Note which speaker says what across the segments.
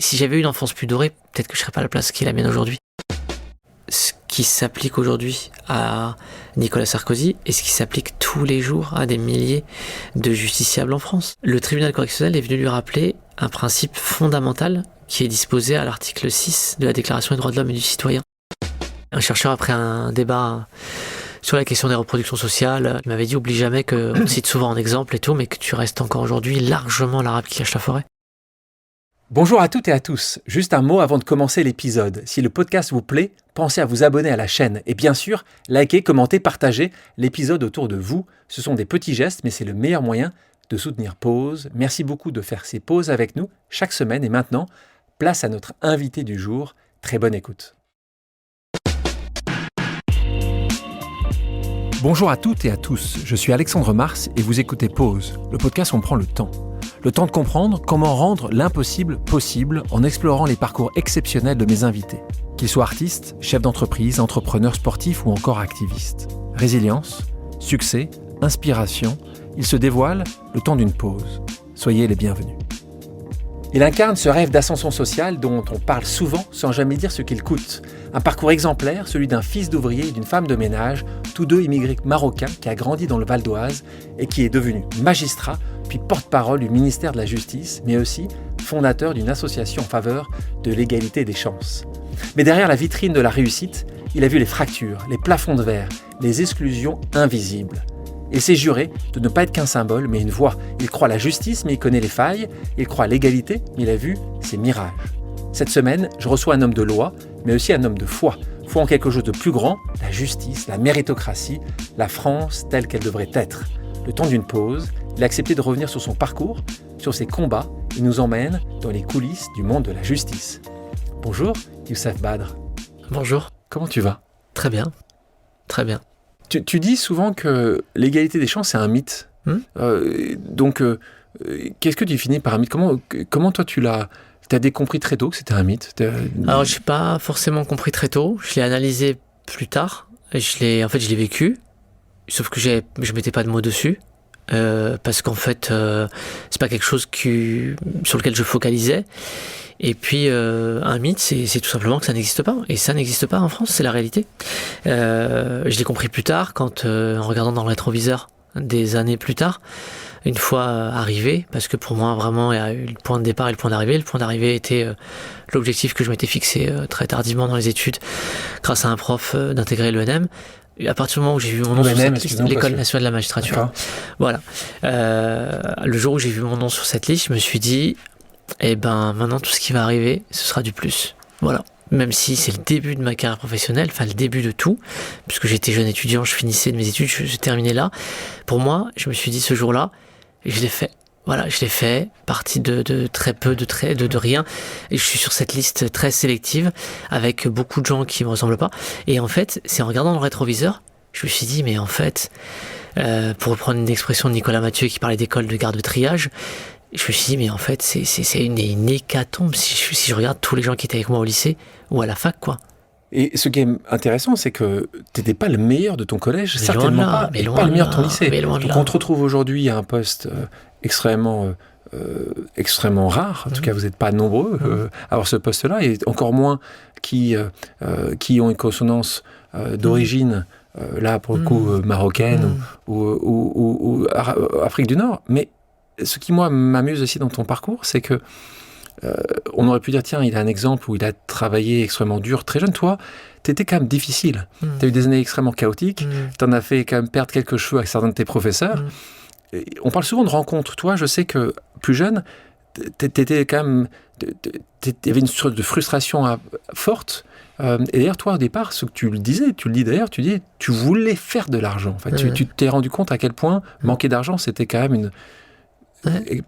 Speaker 1: si j'avais eu une enfance plus dorée, peut-être que je serais pas à la place qui est la mienne aujourd'hui. Ce qui s'applique aujourd'hui à Nicolas Sarkozy et ce qui s'applique tous les jours à des milliers de justiciables en France. Le tribunal correctionnel est venu lui rappeler un principe fondamental qui est disposé à l'article 6 de la Déclaration des droits de l'homme et du citoyen. Un chercheur, après un débat sur la question des reproductions sociales, il m'avait dit: oublie jamais qu'on te cite souvent en exemple et tout, mais que tu restes encore aujourd'hui largement l'arabe qui cache la forêt.
Speaker 2: Bonjour à toutes et à tous. Juste un mot avant de commencer l'épisode. Si le podcast vous plaît, pensez à vous abonner à la chaîne. Et bien sûr, likez, commentez, partagez l'épisode autour de vous. Ce sont des petits gestes, mais c'est le meilleur moyen de soutenir Pause. Merci beaucoup de faire ces pauses avec nous chaque semaine. Et maintenant, place à notre invité du jour. Très bonne écoute. Bonjour à toutes et à tous. Je suis Alexandre Mars et vous écoutez Pause, le podcast où on prend le temps. Le temps de comprendre comment rendre l'impossible possible en explorant les parcours exceptionnels de mes invités. Qu'ils soient artistes, chefs d'entreprise, entrepreneurs sportifs ou encore activistes. Résilience, succès, inspiration, ils se dévoilent le temps d'une pause. Soyez les bienvenus. Il incarne ce rêve d'ascension sociale dont on parle souvent sans jamais dire ce qu'il coûte. Un parcours exemplaire, celui d'un fils d'ouvrier et d'une femme de ménage, tous deux immigrés marocains qui a grandi dans le Val d'Oise et qui est devenu magistrat puis porte-parole du ministère de la Justice, mais aussi fondateur d'une association en faveur de l'égalité des chances. Mais derrière la vitrine de la réussite, il a vu les fractures, les plafonds de verre, les exclusions invisibles. Il s'est juré de ne pas être qu'un symbole, mais une voix. Il croit à la justice, mais il connaît les failles. Il croit à l'égalité, mais il a vu ses mirages. Cette semaine, je reçois un homme de loi, mais aussi un homme de foi. Foi en quelque chose de plus grand, la justice, la méritocratie, la France telle qu'elle devrait être. Le temps d'une pause, il a accepté de revenir sur son parcours, sur ses combats, et nous emmène dans les coulisses du monde de la justice. Bonjour, Youssef Badr.
Speaker 1: Bonjour.
Speaker 2: Comment tu vas ?
Speaker 1: Très bien. Très bien.
Speaker 2: Tu dis souvent que l'égalité des chances, c'est un mythe. Qu'est-ce que tu finis par un mythe ? Comment toi, tu l'as décompris très tôt que c'était un mythe ?
Speaker 1: Alors, je n'ai pas forcément compris très tôt. Je l'ai analysé plus tard. Je l'ai vécu. Sauf que je ne mettais pas de mots dessus. Parce qu'en fait, c'est pas quelque chose sur lequel je focalisais. Et puis, un mythe, c'est tout simplement que ça n'existe pas. Et ça n'existe pas en France, c'est la réalité. Je l'ai compris plus tard, quand, en regardant dans le rétroviseur, des années plus tard, une fois arrivé, parce que pour moi, vraiment, il y a eu le point de départ et le point d'arrivée. Le point d'arrivée était l'objectif que je m'étais fixé très tardivement dans les études, grâce à un prof, d'intégrer l'ENM. Et à partir du moment où j'ai vu mon nom sur cette liste, l'École nationale de la magistrature. D'accord. Voilà. Le jour où j'ai vu mon nom sur cette liste, je me suis dit, maintenant tout ce qui va arriver, ce sera du plus. Voilà. Même si c'est le début de ma carrière professionnelle, enfin le début de tout, puisque j'étais jeune étudiant, je finissais de mes études, je terminais là. Pour moi, je me suis dit ce jour-là, et je l'ai fait. Voilà, je l'ai fait, parti de très peu, de rien. Et je suis sur cette liste très sélective, avec beaucoup de gens qui me ressemblent pas. Et en fait, c'est en regardant dans le rétroviseur, je me suis dit, mais en fait, pour reprendre une expression de Nicolas Mathieu qui parlait d'école de garde de triage, je me suis dit, mais en fait, c'est une hécatombe si je regarde tous les gens qui étaient avec moi au lycée ou à la fac, quoi.
Speaker 2: Et ce qui est intéressant, c'est que tu n'étais pas le meilleur de ton collège, mais certainement pas, mais pas le meilleur de ton lycée. Donc on te retrouve aujourd'hui à un poste extrêmement rare. En tout cas, vous n'êtes pas nombreux à avoir ce poste-là, et encore moins qui ont une consonance d'origine, là pour le coup marocaine ou Afrique du Nord. Mais ce qui, moi, m'amuse aussi dans ton parcours, c'est que on aurait pu dire, tiens, il a un exemple où il a travaillé extrêmement dur, très jeune. Toi, t'étais quand même difficile. T'as eu des années extrêmement chaotiques. T'en as fait quand même perdre quelques cheveux avec certains de tes professeurs. Et on parle souvent de rencontres. Toi, je sais que plus jeune, t'étais quand même... Il y avait une sorte de frustration forte. Et d'ailleurs, toi, au départ, ce que tu le dis d'ailleurs, tu dis, tu voulais faire de l'argent. En fait, tu t'es rendu compte à quel point manquer d'argent, c'était quand même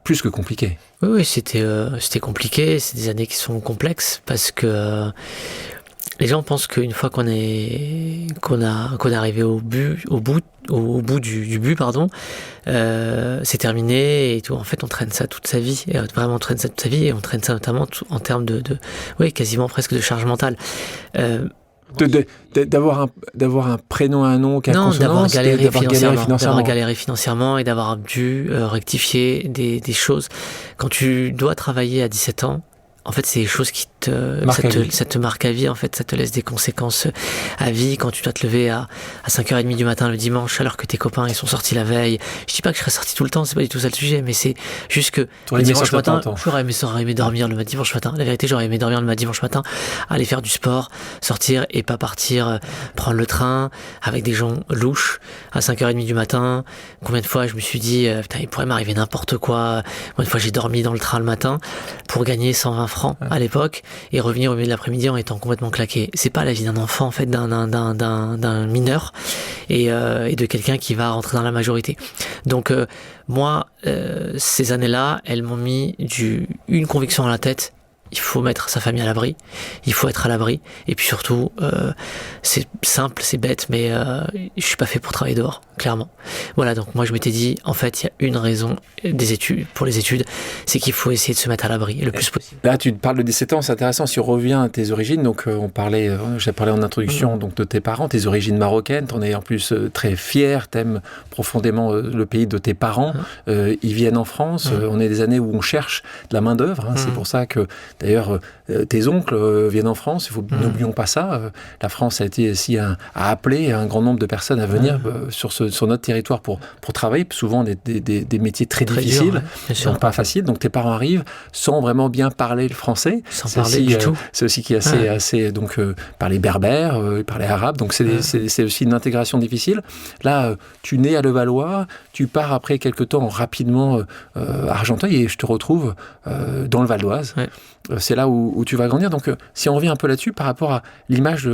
Speaker 2: plus que compliqué.
Speaker 1: Oui, c'était compliqué. C'est des années qui sont complexes parce que les gens pensent qu'une fois qu'on est arrivé au bout du but, c'est terminé et tout. En fait, on traîne ça toute sa vie. Et vraiment, on traîne ça toute sa vie et on traîne ça notamment en termes quasiment presque de charge mentale.
Speaker 2: D'avoir un prénom et un nom qui a consonance,
Speaker 1: d'avoir galéré financièrement et d'avoir dû rectifier des choses. Quand tu dois travailler à 17 ans, en fait, c'est des choses qui ça te marque à vie, en fait, ça te laisse des conséquences à vie. Quand tu dois te lever à 5h30 du matin le dimanche, alors que tes copains, ils sont sortis la veille. Je dis pas que je serais sorti tout le temps, c'est pas du tout ça le sujet, mais c'est juste que le dimanche matin, j'aurais aimé dormir le dimanche matin. La vérité, j'aurais aimé dormir le dimanche matin, aller faire du sport, sortir et pas partir, prendre le train avec des gens louches à 5h30 du matin. Combien de fois je me suis dit, putain, il pourrait m'arriver n'importe quoi. Combien de fois j'ai dormi dans le train le matin pour gagner 120 francs à l'époque et revenir au milieu de l'après-midi en étant complètement claqué. C'est pas la vie d'un enfant, en fait, d'un mineur et de quelqu'un qui va rentrer dans la majorité. Donc, moi, ces années-là, elles m'ont mis une conviction à la tête. Il faut mettre sa famille à l'abri, il faut être à l'abri, et puis surtout, c'est simple, c'est bête, mais je suis pas fait pour travailler dehors, clairement. Voilà, donc moi je m'étais dit, en fait, il y a une raison pour les études, c'est qu'il faut essayer de se mettre à l'abri le plus possible.
Speaker 2: Là, tu parles de 17 ans, c'est intéressant. Si on revient à tes origines, donc j'ai parlé en introduction donc de tes parents, tes origines marocaines. T'en es en plus très fier, t'aimes profondément le pays de tes parents. Ils viennent en France. On est des années où on cherche de la main d'œuvre. C'est pour ça que d'ailleurs tes oncles viennent en France. N'oublions pas ça. La France a été aussi a appelé un grand nombre de personnes à venir sur notre territoire pour travailler. Souvent des métiers très difficiles,
Speaker 1: dur,
Speaker 2: donc pas faciles. Donc tes parents arrivent sans vraiment bien parler le français.
Speaker 1: Sans parler du tout.
Speaker 2: C'est aussi qui est assez donc parler berbère, parler arabe. Donc c'est aussi une intégration difficile. Là, tu nais à Levallois, tu pars après quelque temps rapidement à Argenteuil et je te retrouve dans le Val d'Oise. Ouais. C'est là où tu vas grandir. Donc, si on revient un peu là-dessus, par rapport à l'image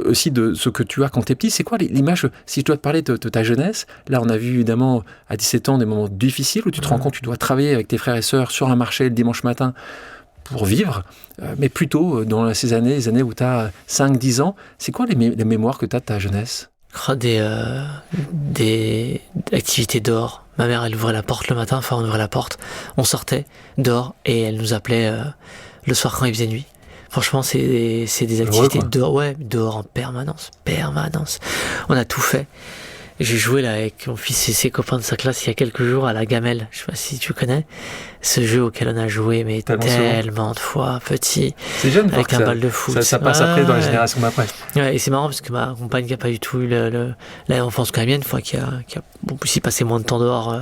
Speaker 2: aussi de ce que tu as quand t'es petit, c'est quoi l'image, si je dois te parler de ta jeunesse? Là, on a vu évidemment à 17 ans des moments difficiles où tu te rends compte que tu dois travailler avec tes frères et sœurs sur un marché le dimanche matin pour vivre, mais plutôt dans les années où tu as 5-10 ans. C'est quoi les mémoires que tu as de ta jeunesse?
Speaker 1: Des activités dehors. Ma mère, elle ouvrait la porte le matin, on ouvrait la porte, on sortait dehors et elle nous appelait le soir quand il faisait nuit. Franchement, c'est des activités dehors en permanence. On a tout fait. J'ai joué là avec mon fils et ses copains de sa classe il y a quelques jours à la gamelle. Je sais pas si tu connais ce jeu auquel on a joué, mais tellement de fois, petit. C'est jeune, avec un bal de foot.
Speaker 2: Ça passe après dans la génération d'après.
Speaker 1: Ouais, et c'est marrant parce que ma compagne qui a pas du tout eu l'enfance que la mienne, qui a aussi passé moins de temps dehors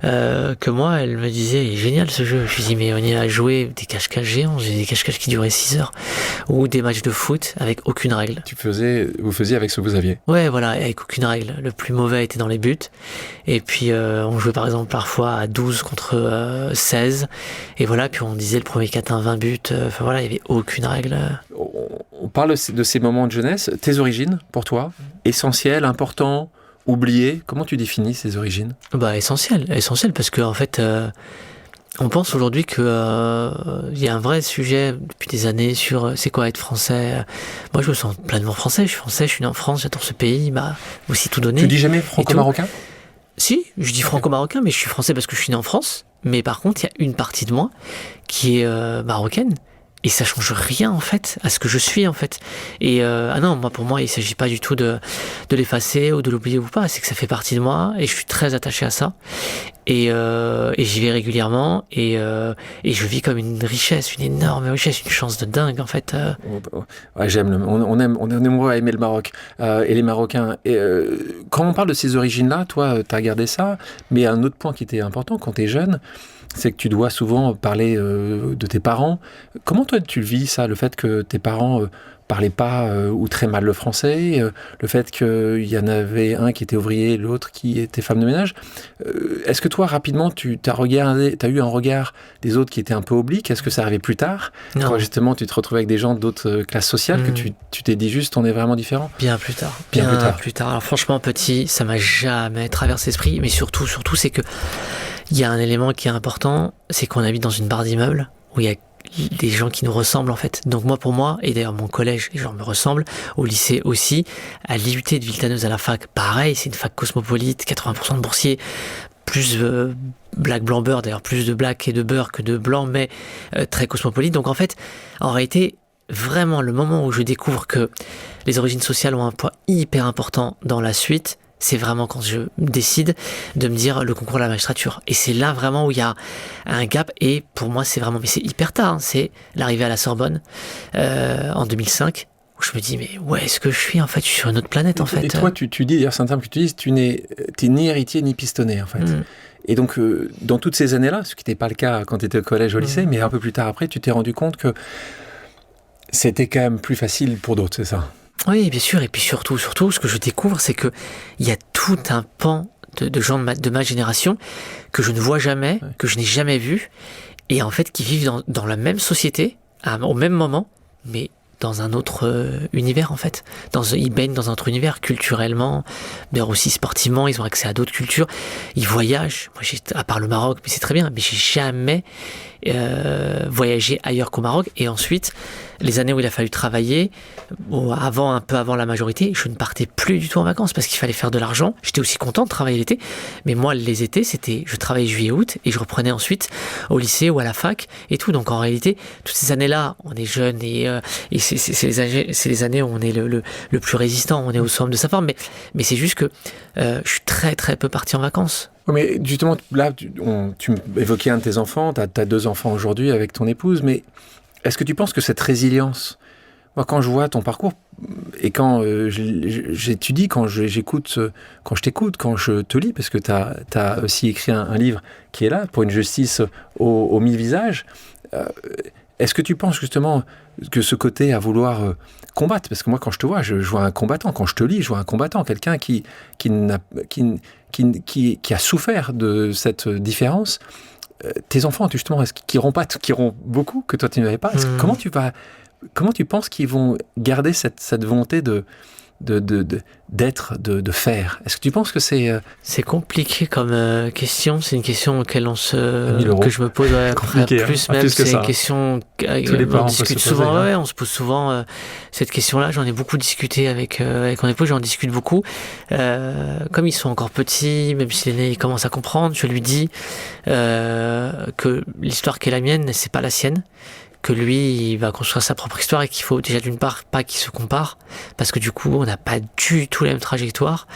Speaker 1: que moi, elle me disait, il est génial ce jeu. Je lui dis, mais on y a joué des cache-cache géants, j'ai des cache-cache qui duraient 6 heures, ou des matchs de foot avec aucune règle.
Speaker 2: Vous faisiez avec ce que vous aviez.
Speaker 1: Ouais, voilà, avec aucune règle. Le plus mauvais était dans les buts. Et puis, on jouait par exemple parfois à 12 contre 16. Et voilà, puis on disait le premier qui atteint 20 buts. Enfin voilà, il n'y avait aucune règle.
Speaker 2: On parle de ces moments de jeunesse. Tes origines, pour toi, essentielles, importantes, oubliées. Comment tu définis ces origines?
Speaker 1: Essentiel parce que en fait, on pense aujourd'hui que y a un vrai sujet depuis des années sur c'est quoi être français. Moi, je me sens pleinement français. Je suis né en France, j'adore ce pays. Aussi tout donné.
Speaker 2: Tu dis jamais franco-marocain?
Speaker 1: Si, je dis franco-marocain, mais je suis français parce que je suis né en France. Mais par contre, il y a une partie de moi qui est marocaine. Et ça change rien, en fait, à ce que je suis, en fait. Et non, pour moi, il s'agit pas du tout de l'effacer ou de l'oublier ou pas. C'est que ça fait partie de moi et je suis très attaché à ça. Et j'y vais régulièrement et je vis comme une richesse, une énorme richesse, une chance de dingue, en fait.
Speaker 2: Ouais, on est nombreux à aimer le Maroc et les Marocains. Et quand on parle de ces origines-là, toi, tu as gardé ça. Mais un autre point qui était important quand tu es jeune, c'est que tu dois souvent parler de tes parents. Comment toi tu le vis, ça, le fait que tes parents parlaient pas ou très mal le français, le fait qu'il y en avait un qui était ouvrier, l'autre qui était femme de ménage. Est-ce que toi, rapidement, tu as eu un regard des autres qui était un peu oblique? Est-ce que ça arrivait plus tard?
Speaker 1: Non.
Speaker 2: Quand justement tu te retrouvais avec des gens d'autres classes sociales, que tu t'es dit juste on est vraiment différents?
Speaker 1: Bien plus tard. Alors franchement, petit, ça m'a jamais traversé l'esprit, mais surtout, c'est que il y a un élément qui est important, c'est qu'on habite dans une barre d'immeubles où il y a des gens qui nous ressemblent, en fait. Donc pour moi, et d'ailleurs mon collège, les gens me ressemblent, au lycée aussi, à l'IUT de Villetaneuse à la fac, pareil, c'est une fac cosmopolite, 80% de boursiers, plus black, blanc, beurre, d'ailleurs plus de black et de beurre que de blanc, mais très cosmopolite. Donc en fait, en réalité, vraiment le moment où je découvre que les origines sociales ont un poids hyper important dans la suite, c'est vraiment quand je décide de me dire le concours de la magistrature. Et c'est là vraiment où il y a un gap. Et pour moi, c'est vraiment, mais c'est hyper tard. C'est l'arrivée à la Sorbonne en 2005. Où je me dis, mais où est-ce que je suis en fait? Je suis sur une autre planète en fait.
Speaker 2: Et toi, tu dis, d'ailleurs, c'est un terme que tu dis, t'es ni héritier ni pistonné en fait. Et donc, dans toutes ces années-là, ce qui n'était pas le cas quand tu étais au collège, au lycée, mais un peu plus tard après, tu t'es rendu compte que c'était quand même plus facile pour d'autres, c'est ça?
Speaker 1: Oui, bien sûr. Et puis surtout, ce que je découvre, c'est que il y a tout un pan de gens de ma génération que je ne vois jamais, que je n'ai jamais vu, et en fait qui vivent dans la même société, au même moment, mais dans un autre univers en fait. Ils baignent dans un autre univers culturellement, mais aussi sportivement, ils ont accès à d'autres cultures, ils voyagent. Moi, à part le Maroc, mais c'est très bien, mais j'ai jamais voyagé ailleurs qu'au Maroc. Et ensuite, les années où il a fallu travailler, un peu avant la majorité, je ne partais plus du tout en vacances parce qu'il fallait faire de l'argent. J'étais aussi content de travailler l'été, mais moi, les étés, je travaillais juillet-août et je reprenais ensuite au lycée ou à la fac et tout. Donc en réalité, toutes ces années-là, on est jeune et c'est les années où on est le plus résistant, on est au sommet de sa forme. Mais c'est juste que je suis très très peu parti en vacances.
Speaker 2: Mais justement, là, tu évoquais un de tes enfants, tu as 2 enfants aujourd'hui avec ton épouse, mais est-ce que tu penses que cette résilience, moi quand je vois ton parcours, et quand j'étudie, quand je t'écoute, quand je te lis, parce que tu as aussi écrit un livre qui est là, pour une justice aux 1000 visages, est-ce que tu penses justement que ce côté à vouloir combattre, parce que moi quand je te vois, je vois un combattant, quand je te lis, je vois un combattant, quelqu'un qui a souffert de cette différence. Tes enfants, justement, est-ce qu'ils iront beaucoup, que toi tu n'avais pas? Comment tu penses qu'ils vont garder cette volonté d'être, de faire? Est-ce que tu penses que c'est...
Speaker 1: C'est compliqué comme question. C'est une question auquel que je me pose plus même. C'est une question on discute souvent. On se pose souvent cette question-là. J'en ai beaucoup discuté avec mon épouse. J'en discute beaucoup. Comme ils sont encore petits, même si l'aîné commence à comprendre, je lui dis que l'histoire qui est la mienne, c'est pas la sienne. Que lui, il va construire sa propre histoire et qu'il faut déjà d'une part pas qu'il se compare, parce que du coup, on n'a pas du tout la même trajectoire.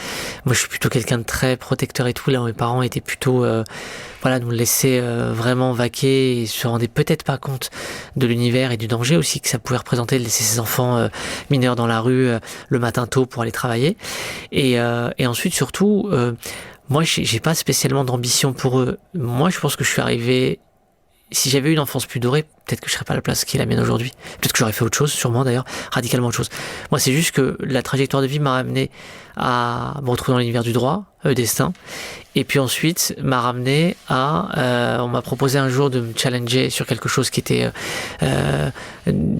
Speaker 1: Moi, je suis plutôt quelqu'un de très protecteur et tout. Là, mes parents étaient plutôt, nous laissaient vraiment vaquer et se rendaient peut-être pas compte de l'univers et du danger aussi que ça pouvait représenter de laisser ses enfants mineurs dans la rue le matin tôt pour aller travailler. Et ensuite, surtout, moi, j'ai pas spécialement d'ambition pour eux. Moi, je pense que je suis arrivé. Si j'avais eu une enfance plus dorée, peut-être que je serais pas à la place qui est la mienne aujourd'hui. Peut-être que j'aurais fait autre chose, sûrement d'ailleurs, radicalement autre chose. Moi, c'est juste que la trajectoire de vie m'a amené à me retrouver dans l'univers du droit, destin. Et puis ensuite, m'a ramené on m'a proposé un jour de me challenger sur quelque chose qui était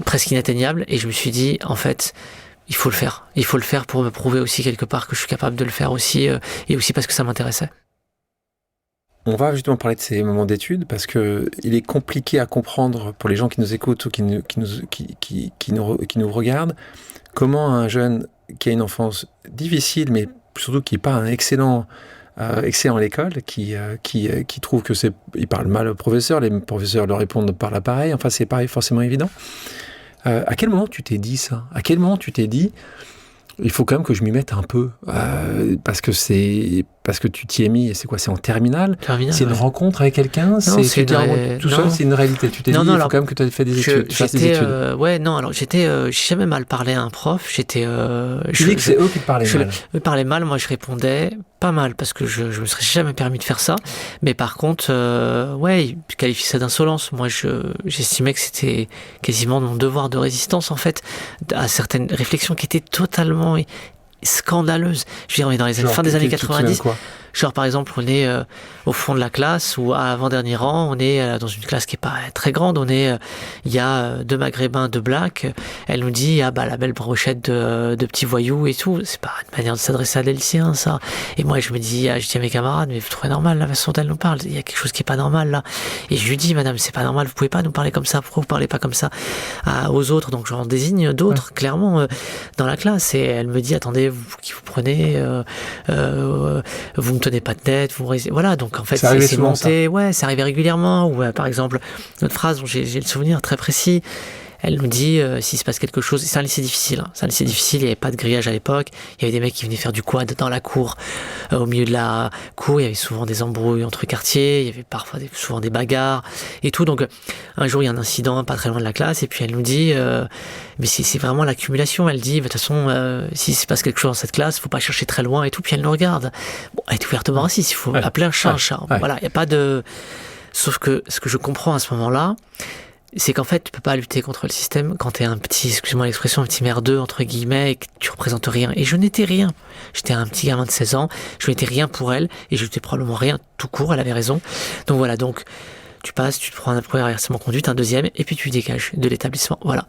Speaker 1: presque inatteignable. Et je me suis dit, en fait, il faut le faire. Il faut le faire pour me prouver aussi quelque part que je suis capable de le faire aussi, et aussi parce que ça m'intéressait.
Speaker 2: On va justement parler de ces moments d'études parce que il est compliqué à comprendre pour les gens qui nous écoutent ou qui nous regardent comment un jeune qui a une enfance difficile, mais surtout qui n'est pas un excellent à l'école, qui trouve que il parle mal aux professeurs, les professeurs leur répondent par l'appareil, enfin c'est pas forcément évident. À quel moment tu t'es dit ça? À quel moment tu t'es dit il faut quand même que je m'y mette un peu parce que tu t'y es mis, et c'est quoi, c'est en terminale, c'est une rencontre avec quelqu'un, c'est une réalité, tu t'es dit il faut quand même que tu aies fait des études,
Speaker 1: j'ai jamais mal parlé à un prof,
Speaker 2: tu dis que c'est eux qui te parlaient mal.
Speaker 1: Eux parlaient mal, moi je répondais pas mal parce que je me serais jamais permis de faire ça, mais par contre ils qualifient ça d'insolence. Moi j'estimais que c'était quasiment mon devoir de résistance en fait à certaines réflexions qui étaient totalement scandaleuse. Je veux dire, on est dans les fin des années 90. Genre, par exemple, on est au fond de la classe ou à avant-dernier rang, on est dans une classe qui est pas très grande, il y a 2 maghrébins, 2 blacks, elle nous dit, la belle brochette de petits voyous et tout. C'est pas une manière de s'adresser à des lycéens, ça. Et moi, je dis à mes camarades, mais vous trouvez normal la façon dont elle nous parle? Il y a quelque chose qui est pas normal, là. Et je lui dis, madame, c'est pas normal, vous pouvez pas nous parler comme ça, pourquoi vous parlez pas comme ça aux autres? Donc, j'en désigne d'autres, clairement, dans la classe. Et elle me dit, attendez, vous prenez, vous me tenez pas de tête, voilà, donc en fait c'est monté, ça arrivait régulièrement, ou par exemple, notre phrase dont j'ai le souvenir très précis, Elle nous dit s'il se passe quelque chose. C'est un lycée difficile. C'est un lycée difficile. Il n'y avait pas de grillage à l'époque. Il y avait des mecs qui venaient faire du quad dans la cour, au milieu de la cour. Il y avait souvent des embrouilles entre quartiers. Il y avait parfois souvent des bagarres et tout. Donc un jour il y a un incident pas très loin de la classe et puis elle nous dit mais c'est vraiment l'accumulation. Elle dit de toute façon s'il se passe quelque chose dans cette classe, faut pas chercher très loin et tout. Puis elle nous regarde. Bon, elle est ouvertement raciste. Il faut appeler un chat un chat. Voilà, il y a pas de. Sauf que ce que je comprends à ce moment-là, c'est qu'en fait, tu peux pas lutter contre le système quand t'es un petit, excuse-moi l'expression, un petit merdeux, entre guillemets, et que tu représentes rien. Et je n'étais rien. J'étais un petit gamin de 16 ans, je n'étais rien pour elle, et je n'étais probablement rien tout court, elle avait raison. Donc voilà, donc, tu passes, tu te prends un premier avertissement conduite, un deuxième, et puis tu dégages de l'établissement. Voilà.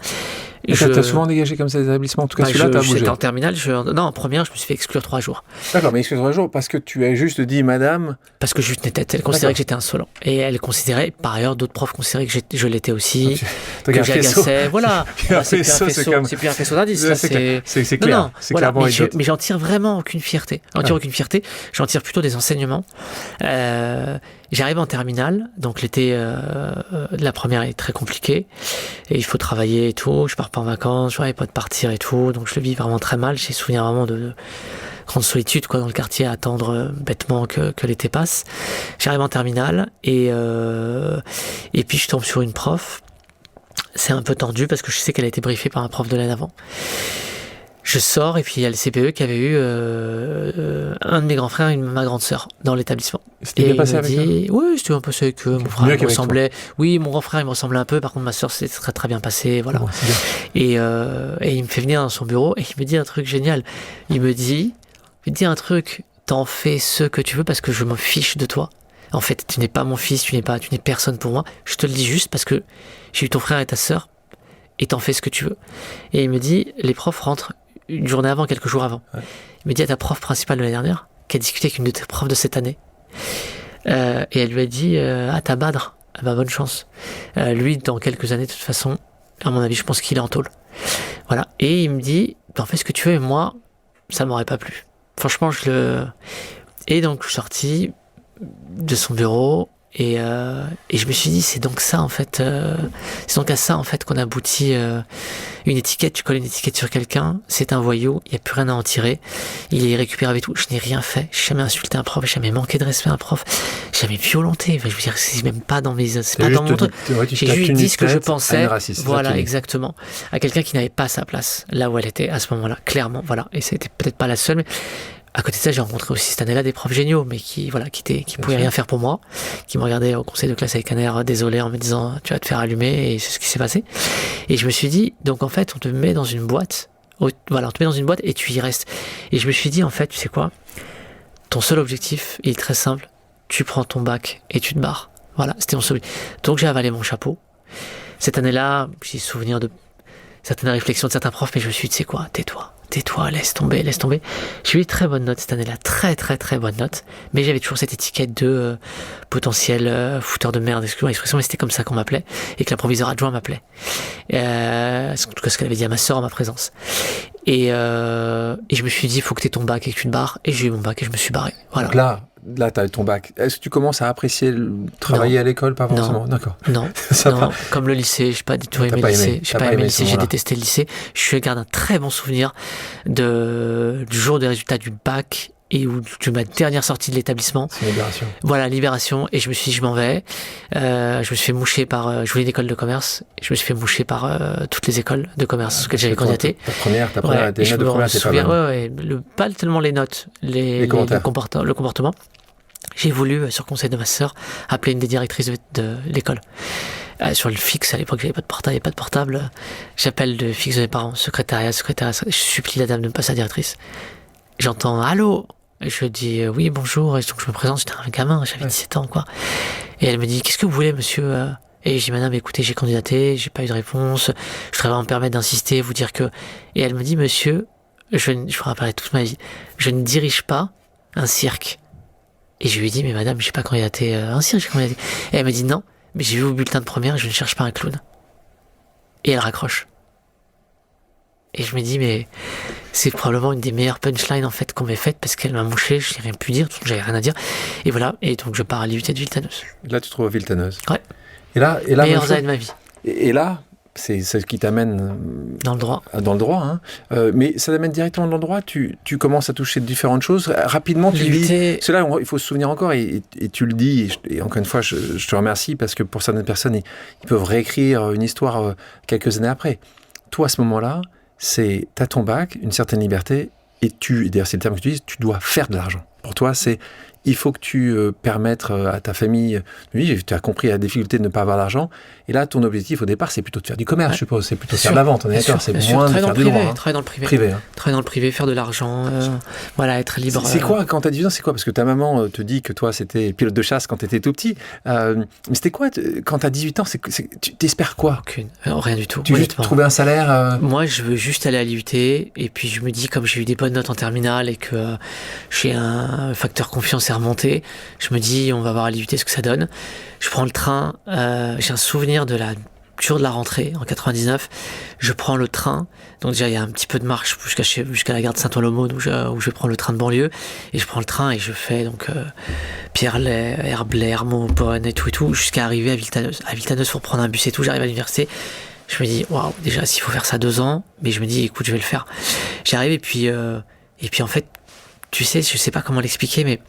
Speaker 2: T'as souvent dégagé comme ça des établissements? En tout cas, celui-là, t'as bougé.
Speaker 1: J'étais en terminale. Non, en première, je me suis fait exclure 3 jours.
Speaker 2: D'accord, mais exclure 3 jours parce que tu as juste dit madame.
Speaker 1: Parce que je tenais tête. Elle considérait que j'étais insolent. Et elle considérait, par ailleurs, d'autres profs considéraient que je l'étais aussi. Que j'agaçais. Voilà. C'est plus un faisceau d'indices.
Speaker 2: C'est clair.
Speaker 1: Non, c'est clairement mais j'en tire vraiment aucune fierté. J'en tire plutôt des enseignements. J'arrive en terminale, donc l'été de la première est très compliqué et il faut travailler et tout. Je pars pas en vacances, je n'avais pas de partir et tout, donc je le vis vraiment très mal. J'ai souvenir vraiment de grande solitude dans le quartier à attendre bêtement que l'été passe. J'arrive en terminale et puis je tombe sur une prof. C'est un peu tendu parce que je sais qu'elle a été briefée par un prof de l'année avant. Je sors et puis il y a le CPE qui avait eu un de mes grands frères et ma grande sœur dans l'établissement.
Speaker 2: C'était bien passé avec eux?
Speaker 1: Oui, c'était bien passé avec eux. Mon frère me ressemblait. Oui, mon grand frère il me ressemblait un peu. Par contre, ma sœur c'était très très bien passé. Voilà.
Speaker 2: Bon,
Speaker 1: et il me fait venir dans son bureau et il me dit un truc génial. Il me dit un truc. T'en fais ce que tu veux parce que je me fiche de toi. En fait, tu n'es pas mon fils, tu n'es personne pour moi. Je te le dis juste parce que j'ai eu ton frère et ta sœur et t'en fais ce que tu veux. Et il me dit les profs rentrent une journée avant, quelques jours avant. Ouais. Il me dit à ta prof principale de l'année dernière, qui a discuté avec une de tes profs de cette année, et elle lui a dit à ta Badr, bonne chance. Lui, dans quelques années, de toute façon, à mon avis, je pense qu'il est en tôle. Voilà. Et il me dit, t'en fais ce que tu veux, et moi, ça m'aurait pas plu. Franchement, Et donc, je suis sorti de son bureau, et je me suis dit, c'est donc ça, en fait, c'est donc à ça, en fait, qu'on aboutit. Une étiquette, tu colles une étiquette sur quelqu'un, c'est un voyou, il n'y a plus rien à en tirer, il est récupéré avec tout. Je n'ai rien fait, j'ai jamais insulté un prof, j'ai jamais manqué de respect à un prof, j'ai jamais violenté. Enfin, je veux dire, c'est même pas dans c'est pas dans mon truc. J'ai juste dit ce que je pensais. Voilà, exactement. À quelqu'un qui n'avait pas sa place là où elle était à ce moment-là, clairement. Voilà. Et c'était peut-être pas la seule, mais à côté de ça, j'ai rencontré aussi cette année-là des profs géniaux, mais qui pouvaient rien faire pour moi, qui me regardaient au conseil de classe avec un air désolé en me disant tu vas te faire allumer, et c'est ce qui s'est passé. Et je me suis dit, donc en fait, on te met dans une boîte, et tu y restes. Et je me suis dit, en fait, tu sais quoi, ton seul objectif, il est très simple, tu prends ton bac et tu te barres. Voilà, c'était mon seul objectif. Donc j'ai avalé mon chapeau. Cette année-là, j'ai souvenir de certaines réflexions de certains profs, mais je me suis dit, tu sais quoi, tais-toi, laisse tomber. J'ai eu très bonne note cette année-là, très très très bonne note, mais j'avais toujours cette étiquette de potentiel fouteur de merde, excusez-moi l'expression, mais c'était comme ça qu'on m'appelait, et que la proviseure adjoint m'appelait. En tout cas, ce qu'elle avait dit à ma sœur en ma présence. Et je me suis dit, il faut que tu aies ton bac et que tu te barres, et j'ai eu mon bac et je me suis barré. Voilà.
Speaker 2: Donc là, tu as ton bac. Est-ce que tu commences à apprécier travailler à l'école? Pas forcément. D'accord.
Speaker 1: Non. Comme le lycée, j'ai pas du tout aimé le lycée. J'ai pas aimé le lycée, j'ai détesté le lycée. Je garde un très bon souvenir du jour des résultats du bac et de ma dernière sortie de l'établissement.
Speaker 2: C'est libération.
Speaker 1: Voilà, libération. Et je me suis dit, je m'en vais. Je me suis fait moucher par... je voulais une école de commerce. Je me suis fait moucher par toutes les écoles de commerce que j'avais candidaté.
Speaker 2: Ta première, tes notes de première, c'est pas mal.
Speaker 1: Pas tellement les notes, le comportement. J'ai voulu, sur conseil de ma sœur, appeler une des directrices de l'école. Sur le fixe, à l'époque, j'avais pas de portable. J'appelle le fixe de mes parents, secrétariat. Je supplie la dame de me passer à la directrice. J'entends « Allô ?» Je dis « Oui, bonjour ». Et donc je me présente, j'étais un gamin, j'avais 17 ans, quoi. Et elle me dit « Qu'est-ce que vous voulez, monsieur ?» Et je dis « Madame, écoutez, j'ai candidaté, j'ai pas eu de réponse. Je voudrais vraiment me permettre d'insister, vous dire que... » Et elle me dit « Monsieur, je me rappellerai toute ma vie, je ne dirige pas un cirque. » Et je lui dis, mais madame, j'ai pas candidaté un cirque, j'ai candidaté. Et elle me dit, non, mais j'ai vu au bulletin de première, je ne cherche pas un clown. Et elle raccroche. Et je me dis, mais c'est probablement une des meilleures punchlines, en fait, qu'on m'ait faites, parce qu'elle m'a mouché, je n'ai rien pu dire, donc j'avais rien à dire. Et voilà, et donc je pars à l'IUT de Villetaneuse.
Speaker 2: Là, tu te trouves à Villetaneuse.
Speaker 1: Ouais.
Speaker 2: Et là,
Speaker 1: meilleures années de ma vie.
Speaker 2: Et là, c'est ce qui t'amène
Speaker 1: Dans le droit.
Speaker 2: dans le droit. Hein. Mais ça t'amène directement dans le droit. Tu commences à toucher de différentes choses. Rapidement, tu dis... Cela, il faut se souvenir encore, et tu le dis, et encore une fois, je te remercie, parce que pour certaines personnes, ils peuvent réécrire une histoire quelques années après. Toi, à ce moment-là, t'as ton bac, une certaine liberté, et d'ailleurs, c'est le terme que tu dis, tu dois faire de l'argent. Pour toi, il faut que tu permettes à ta famille, oui, tu as compris la difficulté de ne pas avoir d'argent, et là, ton objectif au départ, c'est plutôt de faire du commerce, je suppose, c'est plutôt de faire de la vente, on est d'accord, c'est moins de faire du droit.
Speaker 1: Travailler dans le privé.
Speaker 2: Hein.
Speaker 1: Travailler dans le privé, faire de l'argent, être libre.
Speaker 2: C'est quoi, quand t'as 18 ans, c'est quoi? Parce que ta maman te dit que toi, c'était pilote de chasse quand t'étais tout petit. Mais c'était quoi, quand t'as 18 ans, tu t'espères quoi?
Speaker 1: Aucune. Rien du tout.
Speaker 2: Tu veux juste trouver un salaire
Speaker 1: Moi, je veux juste aller à l'IUT, et puis je me dis, comme j'ai eu des bonnes notes en terminale et que j'ai un facteur confiance est remonté, je me dis, on va voir à l'IUT ce que ça donne. Je prends le train, j'ai un souvenir de la jour de la rentrée en 99, je prends le train, donc déjà il y a un petit peu de marche jusqu'à la gare de Saint-Ouen-l'Aumône où je prends le train de banlieue, et je prends le train et je fais donc Pierrelet, Herblay, Hermont-Bonne et tout, jusqu'à arriver à Villetaneuse. À Villetaneuse, pour prendre un bus et tout, j'arrive à l'université, je me dis, waouh, déjà s'il faut faire ça 2 ans, mais je me dis, écoute, je vais le faire. J'arrive et puis en fait, tu sais, je sais pas comment l'expliquer, mais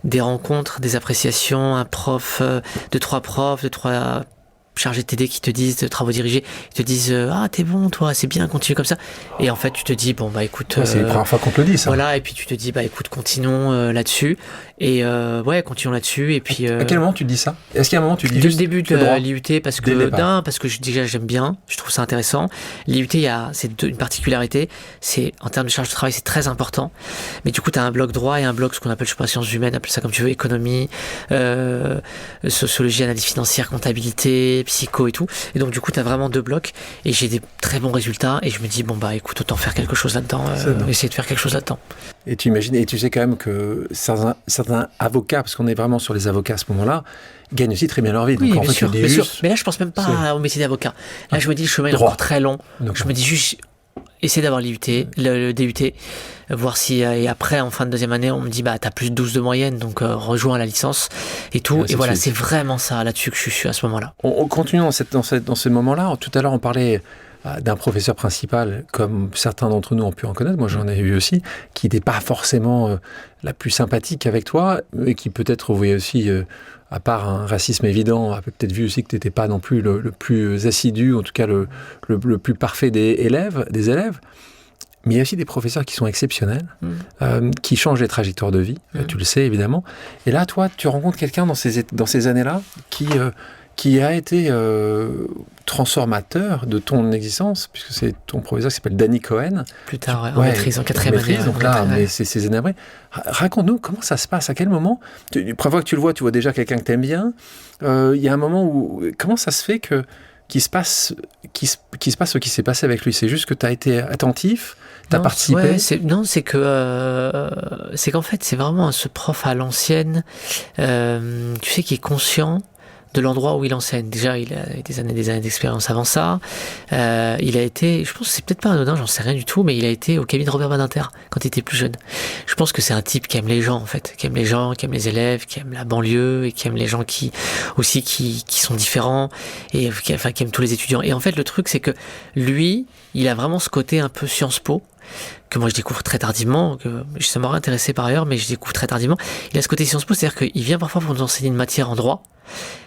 Speaker 1: des rencontres, des appréciations, un prof, 2-3 profs, 2-3 chargés de TD qui te disent, de travaux dirigés, ils te disent ah t'es bon toi, c'est bien, continue comme ça, et en fait tu te dis bon bah écoute,
Speaker 2: c'est la première fois qu'on te le dit ça.
Speaker 1: Voilà, et puis tu te dis bah écoute, continuons là-dessus, et continuons là-dessus, et puis
Speaker 2: à quel moment tu te dis ça? Est-ce qu'il y a un moment tu dis
Speaker 1: dès le début de l'IUT, parce que déjà j'aime bien, je trouve ça intéressant. L'IUT, une particularité, c'est en termes de charge de travail, c'est très important, mais du coup tu as un bloc droit et un bloc ce qu'on appelle, je sais pas, sciences humaines, appelle ça comme tu veux, économie, sociologie, analyse financière, comptabilité, psycho et tout, et donc du coup tu as vraiment 2 blocs, et j'ai des très bons résultats, et je me dis bon bah écoute, autant faire quelque chose là-dedans, essayer de faire quelque chose là-dedans.
Speaker 2: Et tu imagines, et tu sais quand même que certains avocats, parce qu'on est vraiment sur les avocats à ce moment-là, gagnent aussi très bien leur vie.
Speaker 1: Oui,
Speaker 2: donc en
Speaker 1: bien
Speaker 2: fait,
Speaker 1: sûr, bien sûr. Mais là je pense même pas au métier d'avocat, là je me dis le chemin est encore très long, donc je me dis juste essayer d'avoir l'IUT, le DUT, voir si, et après en fin de 2e année on me dit bah t'as plus de 12 de moyenne, donc rejoins la licence et tout, et voilà, c'est vraiment ça là-dessus que je suis à ce moment-là.
Speaker 2: On continue dans ce moment-là. Tout à l'heure on parlait d'un professeur principal, comme certains d'entre nous ont pu en connaître, moi j'en ai eu aussi, qui n'était pas forcément la plus sympathique avec toi, et qui peut-être voyait aussi, à part un racisme évident, a peut-être vu aussi que tu n'étais pas non plus le plus assidu, en tout cas le plus parfait des élèves. Mais il y a aussi des professeurs qui sont exceptionnels, qui changent les trajectoires de vie, tu le sais évidemment. Et là, toi, tu rencontres quelqu'un dans ces années-là qui a été transformateur de ton existence, puisque c'est ton professeur qui s'appelle Danny Cohen.
Speaker 1: Plus tard, en maîtrise, en 4e année.
Speaker 2: Donc là, mais c'est ces années après. Raconte-nous comment ça se passe, à quel moment, la première fois que tu le vois, tu vois déjà quelqu'un que tu aimes bien. Il y a un moment où, comment ça se fait qu'il se passe ce qui s'est passé avec lui? C'est juste que tu as été attentif, tu as participé?
Speaker 1: C'est qu'en fait, c'est vraiment ce prof à l'ancienne, tu sais, qui est conscient de l'endroit où il enseigne. Déjà, il a des années d'expérience avant ça. Il a été, je pense que c'est peut-être pas anodin, j'en sais rien du tout, mais il a été au cabinet de Robert Badinter quand il était plus jeune. Je pense que c'est un type qui aime les gens, en fait, qui aime les gens, qui aime les élèves, qui aime la banlieue, et qui aime les gens qui sont différents, et qui aime tous les étudiants. Et en fait, le truc, c'est que lui, il a vraiment ce côté un peu Sciences Po, que moi je découvre très tardivement, que ça m'aurait intéressé par ailleurs, mais je découvre très tardivement. Il a ce côté Sciences Po, c'est-à-dire qu'il vient parfois pour nous enseigner une matière en droit,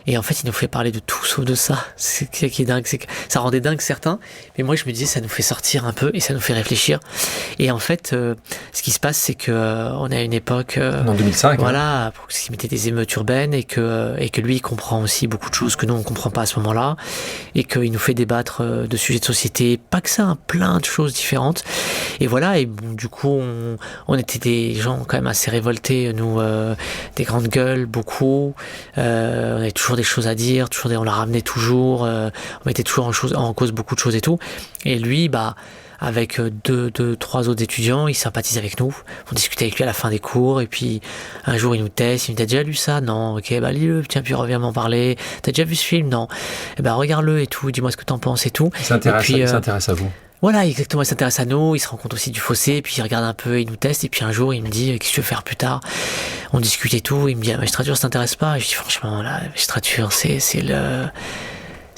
Speaker 1: et en fait il nous fait parler de tout sauf de ça. C'est ce qui est dingue, c'est que ça rendait dingue certains, mais moi je me disais ça nous fait sortir un peu et ça nous fait réfléchir. Et en fait ce qui se passe, c'est que on est à une époque
Speaker 2: en 2005,
Speaker 1: voilà, ce qui mettait des émeutes urbaines, et que lui il comprend aussi beaucoup de choses que nous on comprend pas à ce moment-là, et qu'il nous fait débattre de sujets de société, pas que ça, hein, plein de choses différentes. Et voilà, et bon, du coup on était des gens quand même assez révoltés, nous, des grandes gueules, beaucoup, on avait toujours des choses à dire, on la ramenait toujours, on mettait toujours en cause beaucoup de choses et tout. Et lui, avec 2-3 autres étudiants, il sympathise avec nous. On discutait avec lui à la fin des cours, et puis un jour il nous teste, il me dit: t'as déjà lu ça? Non. Ok, lis-le, tiens, puis reviens m'en parler. T'as déjà vu ce film? Non. Regarde-le et tout, dis-moi ce que t'en penses et tout.
Speaker 2: Il s'intéresse à vous.
Speaker 1: Voilà, exactement, il s'intéresse à nous, il se rend compte aussi du fossé, puis il regarde un peu, il nous teste, et puis un jour il me dit: qu'est-ce que tu veux faire plus tard? On discute et tout, il me dit: la magistrature ça t'intéresse pas? Et je dis: franchement, la magistrature c'est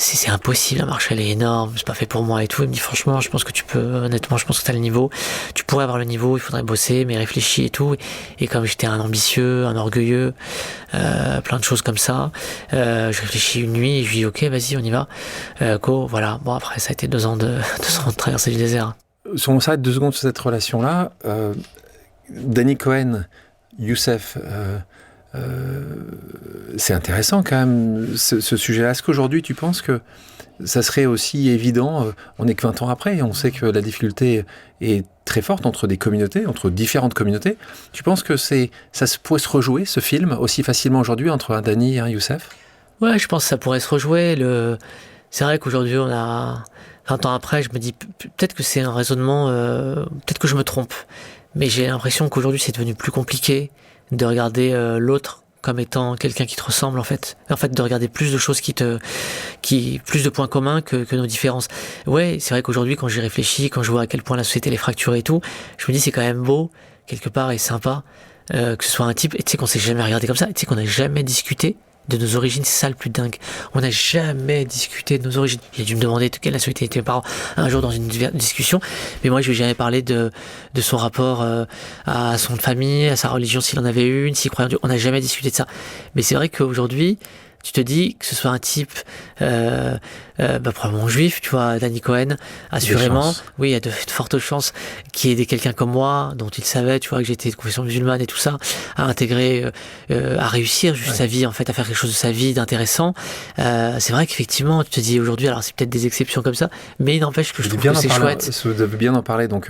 Speaker 1: c'est impossible, la marche elle est énorme, c'est pas fait pour moi et tout. Il me dit franchement, je pense que tu peux, honnêtement, je pense que t'as le niveau. Tu pourrais avoir le niveau, il faudrait bosser, mais réfléchis et tout. Et comme j'étais un ambitieux, un orgueilleux, plein de choses comme ça, je réfléchis une nuit et je lui dis ok, vas-y, on y va. Go, voilà. Bon, après, ça a été 2 ans de traversée du désert.
Speaker 2: Si on s'arrête 2 secondes sur cette relation-là, Danny Cohen, Youssef, c'est intéressant quand même ce sujet-là. Est-ce qu'aujourd'hui tu penses que ça serait aussi évident, on n'est que 20 ans après et on sait que la difficulté est très forte entre des communautés, entre différentes communautés. Tu penses que ça pourrait se rejouer, ce film, aussi facilement aujourd'hui entre un Danny et un Youssef?
Speaker 1: Ouais, je pense que ça pourrait se rejouer. C'est vrai qu'aujourd'hui, on a 20 ans après, je me dis peut-être que c'est un raisonnement, peut-être que je me trompe, mais j'ai l'impression qu'aujourd'hui c'est devenu plus compliqué de regarder l'autre comme étant quelqu'un qui te ressemble en fait de regarder plus de choses plus de points communs que nos différences. Ouais, c'est vrai qu'aujourd'hui quand j'y réfléchis, quand je vois à quel point la société est fracturée et tout, je me dis c'est quand même beau quelque part et sympa que ce soit un type, et tu sais qu'on s'est jamais regardé comme ça, tu sais qu'on n'a jamais discuté de nos origines, c'est ça le plus dingue. On n'a jamais discuté de nos origines. Il a dû me demander quelle nationalité étaient mes parents un jour dans une discussion, mais moi je lui ai jamais parlé de son rapport à son famille, à sa religion s'il en avait une, s'il croyait en Dieu. On n'a jamais discuté de ça. Mais c'est vrai qu'aujourd'hui, tu te dis que ce soit un type probablement juif, tu vois, Danny Cohen, assurément, oui, il y a de fortes chances qu'il y ait quelqu'un comme moi, dont il savait, tu vois, que j'étais de confession musulmane et tout ça, à intégrer, à réussir juste sa vie, en fait, à faire quelque chose de sa vie d'intéressant. C'est vrai qu'effectivement, tu te dis aujourd'hui, alors c'est peut-être des exceptions comme ça, mais il n'empêche que je trouve que c'est chouette.
Speaker 2: De bien en parler, donc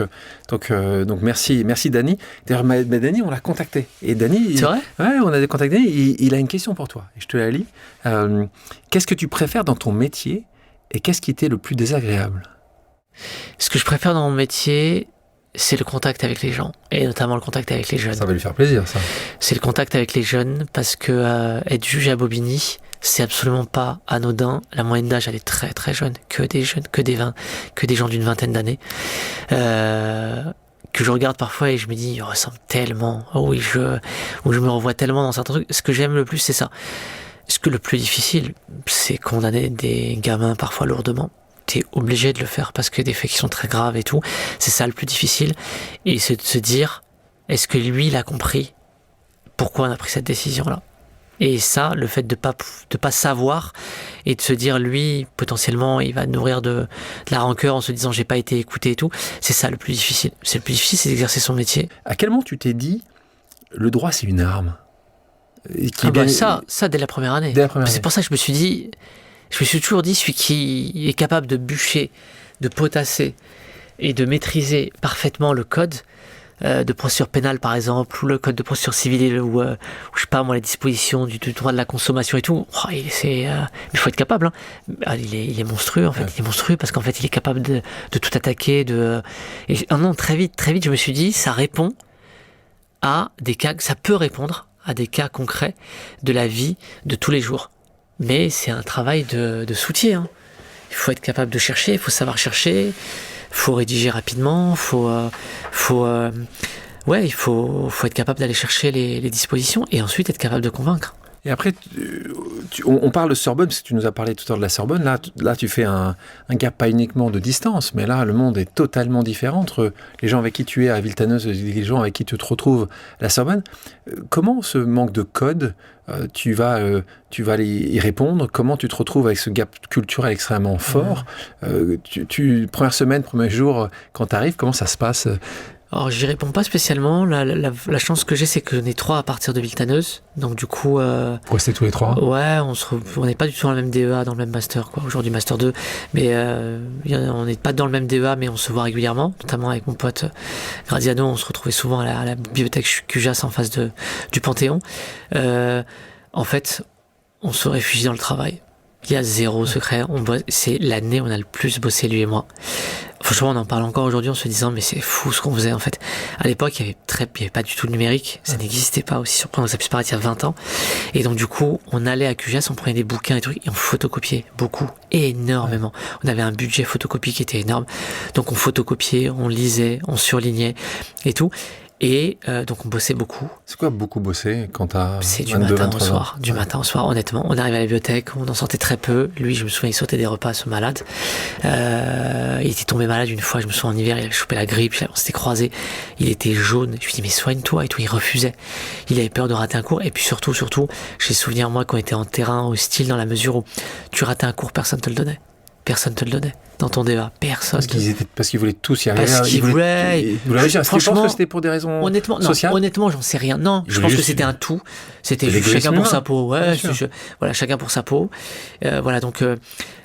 Speaker 2: merci Danny. D'ailleurs, Danny, on l'a contacté. Et Danny,
Speaker 1: c'est vrai ?
Speaker 2: Ouais, on a contacté. Il a une question pour toi. Et je te la lis. Qu'est-ce que tu préfères dans ton métier et qu'est-ce qui t'est le plus désagréable?
Speaker 1: Ce que je préfère dans mon métier, c'est le contact avec les gens, et notamment le contact avec les jeunes.
Speaker 2: Ça va lui faire plaisir, ça.
Speaker 1: C'est le contact avec les jeunes, parce que être juge à Bobigny, c'est absolument pas anodin. La moyenne d'âge, elle est très très jeune, que des gens d'une vingtaine d'années. Que je regarde parfois et je me dis, il ressemble tellement, où je me revois tellement dans certains trucs. Ce que j'aime le plus, c'est ça. Ce que le plus difficile, c'est condamner des gamins parfois lourdement. T'es obligé de le faire parce que des faits qui sont très graves et tout. C'est ça le plus difficile. Et c'est de se dire, est-ce que lui, il a compris pourquoi on a pris cette décision-là? Et ça, le fait de pas savoir et de se dire, lui, potentiellement, il va nourrir de la rancœur en se disant, j'ai pas été écouté et tout. C'est ça le plus difficile. Le plus difficile, c'est d'exercer son métier.
Speaker 2: À quel moment tu t'es dit, le droit, c'est une arme?
Speaker 1: Ça, dès la première année. C'est pour ça que je me suis toujours dit, celui qui est capable de bûcher, de potasser et de maîtriser parfaitement le code de procédure pénale, par exemple, ou le code de procédure civile, ou je sais pas moi, les dispositions du droit de la consommation et tout, mais il faut être capable, hein. Il est monstrueux, en fait. Il est monstrueux parce qu'en fait, il est capable de tout attaquer, très vite, je me suis dit, ça répond à des cas, ça peut répondre à des cas concrets de la vie de tous les jours. Mais c'est un travail de soutien, hein. Il faut être capable de chercher, il faut savoir chercher, il faut rédiger rapidement, il faut être capable d'aller chercher les dispositions et ensuite être capable de convaincre.
Speaker 2: Et après, on parle de Sorbonne, parce que tu nous as parlé tout à l'heure de la Sorbonne. Là, tu fais un gap pas uniquement de distance, mais là, le monde est totalement différent entre les gens avec qui tu es à Villetaneuse et les gens avec qui tu te retrouves à la Sorbonne. Comment ce manque de code, tu vas y répondre? Comment tu te retrouves avec ce gap culturel extrêmement fort? Première semaine, premier jour, quand tu arrives, comment ça se passe?
Speaker 1: Alors, j'y réponds pas spécialement. La chance que j'ai, c'est que j'en ai 3 à partir de Villetaneuse. Donc, du coup...
Speaker 2: Vous restez tous les 3?
Speaker 1: Ouais, on n'est pas du tout dans le même DEA, dans le même master, quoi. Aujourd'hui, master 2. Mais on n'est pas dans le même DEA, mais on se voit régulièrement. Notamment avec mon pote Graziano, on se retrouvait souvent à la bibliothèque Cujas en face du Panthéon. En fait, on se réfugie dans le travail. Il y a 0 secret. C'est l'année où on a le plus bossé, lui et moi. Franchement, on en parle encore aujourd'hui en se disant, mais c'est fou ce qu'on faisait, en fait. À l'époque, il y avait pas du tout le numérique. Ça n'existait pas, aussi surprenant que ça puisse paraître, il y a 20 ans. Et donc, du coup, on allait à QGIAS, on prenait des bouquins et trucs, et on photocopiait beaucoup, énormément. On avait un budget photocopie qui était énorme. Donc, on photocopiait, on lisait, on surlignait et tout. Et donc on bossait beaucoup.
Speaker 2: C'est quoi beaucoup bosser quand t'as 22,
Speaker 1: C'est du matin au
Speaker 2: 23 ans?
Speaker 1: soir. Du matin au soir, honnêtement. On arrivait à la bibliothèque, on en sortait très peu. Lui, je me souviens, il sautait des repas, ce malade. Il était tombé malade une fois, je me souviens, en hiver, il avait chopé la grippe, on s'était croisés. Il était jaune. Je lui dis, mais soigne-toi et tout. Il refusait. Il avait peur de rater un cours. Et puis surtout, j'ai souvenir, moi, qu'on était en terrain hostile dans la mesure où tu ratais un cours, personne te le donnait. Personne te le donnait. Dans ton débat, personne.
Speaker 2: Parce qu'ils voulaient tous y arriver.
Speaker 1: Parce qu'ils voulaient.
Speaker 2: Franchement, je pense que c'était pour des raisons sociales.
Speaker 1: Honnêtement, j'en sais rien. Non, je pense que c'était un tout. C'était juste chacun pour sa peau. Ouais, voilà, chacun pour sa peau. Voilà, donc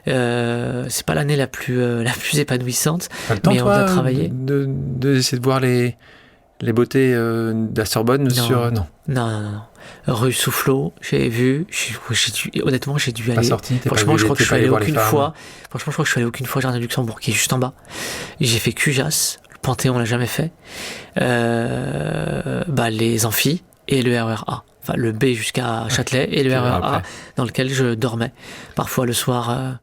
Speaker 1: c'est pas l'année la plus épanouissante.
Speaker 2: T'as le temps,
Speaker 1: mais
Speaker 2: toi,
Speaker 1: on a travaillé.
Speaker 2: d'essayer de voir les beautés de la Sorbonne sur.
Speaker 1: Non. Rue Soufflot, j'ai vu. Honnêtement, j'ai dû aller. Franchement, je crois que je suis allé aucune fois. Franchement, je crois que je suis allé aucune fois au Jardin du Luxembourg, qui est juste en bas. J'ai fait Cujas, le Panthéon, on l'a jamais fait. Les amphis et le RER-A. Enfin, le B jusqu'à Châtelet et le RER-A dans lequel je dormais. Parfois le soir.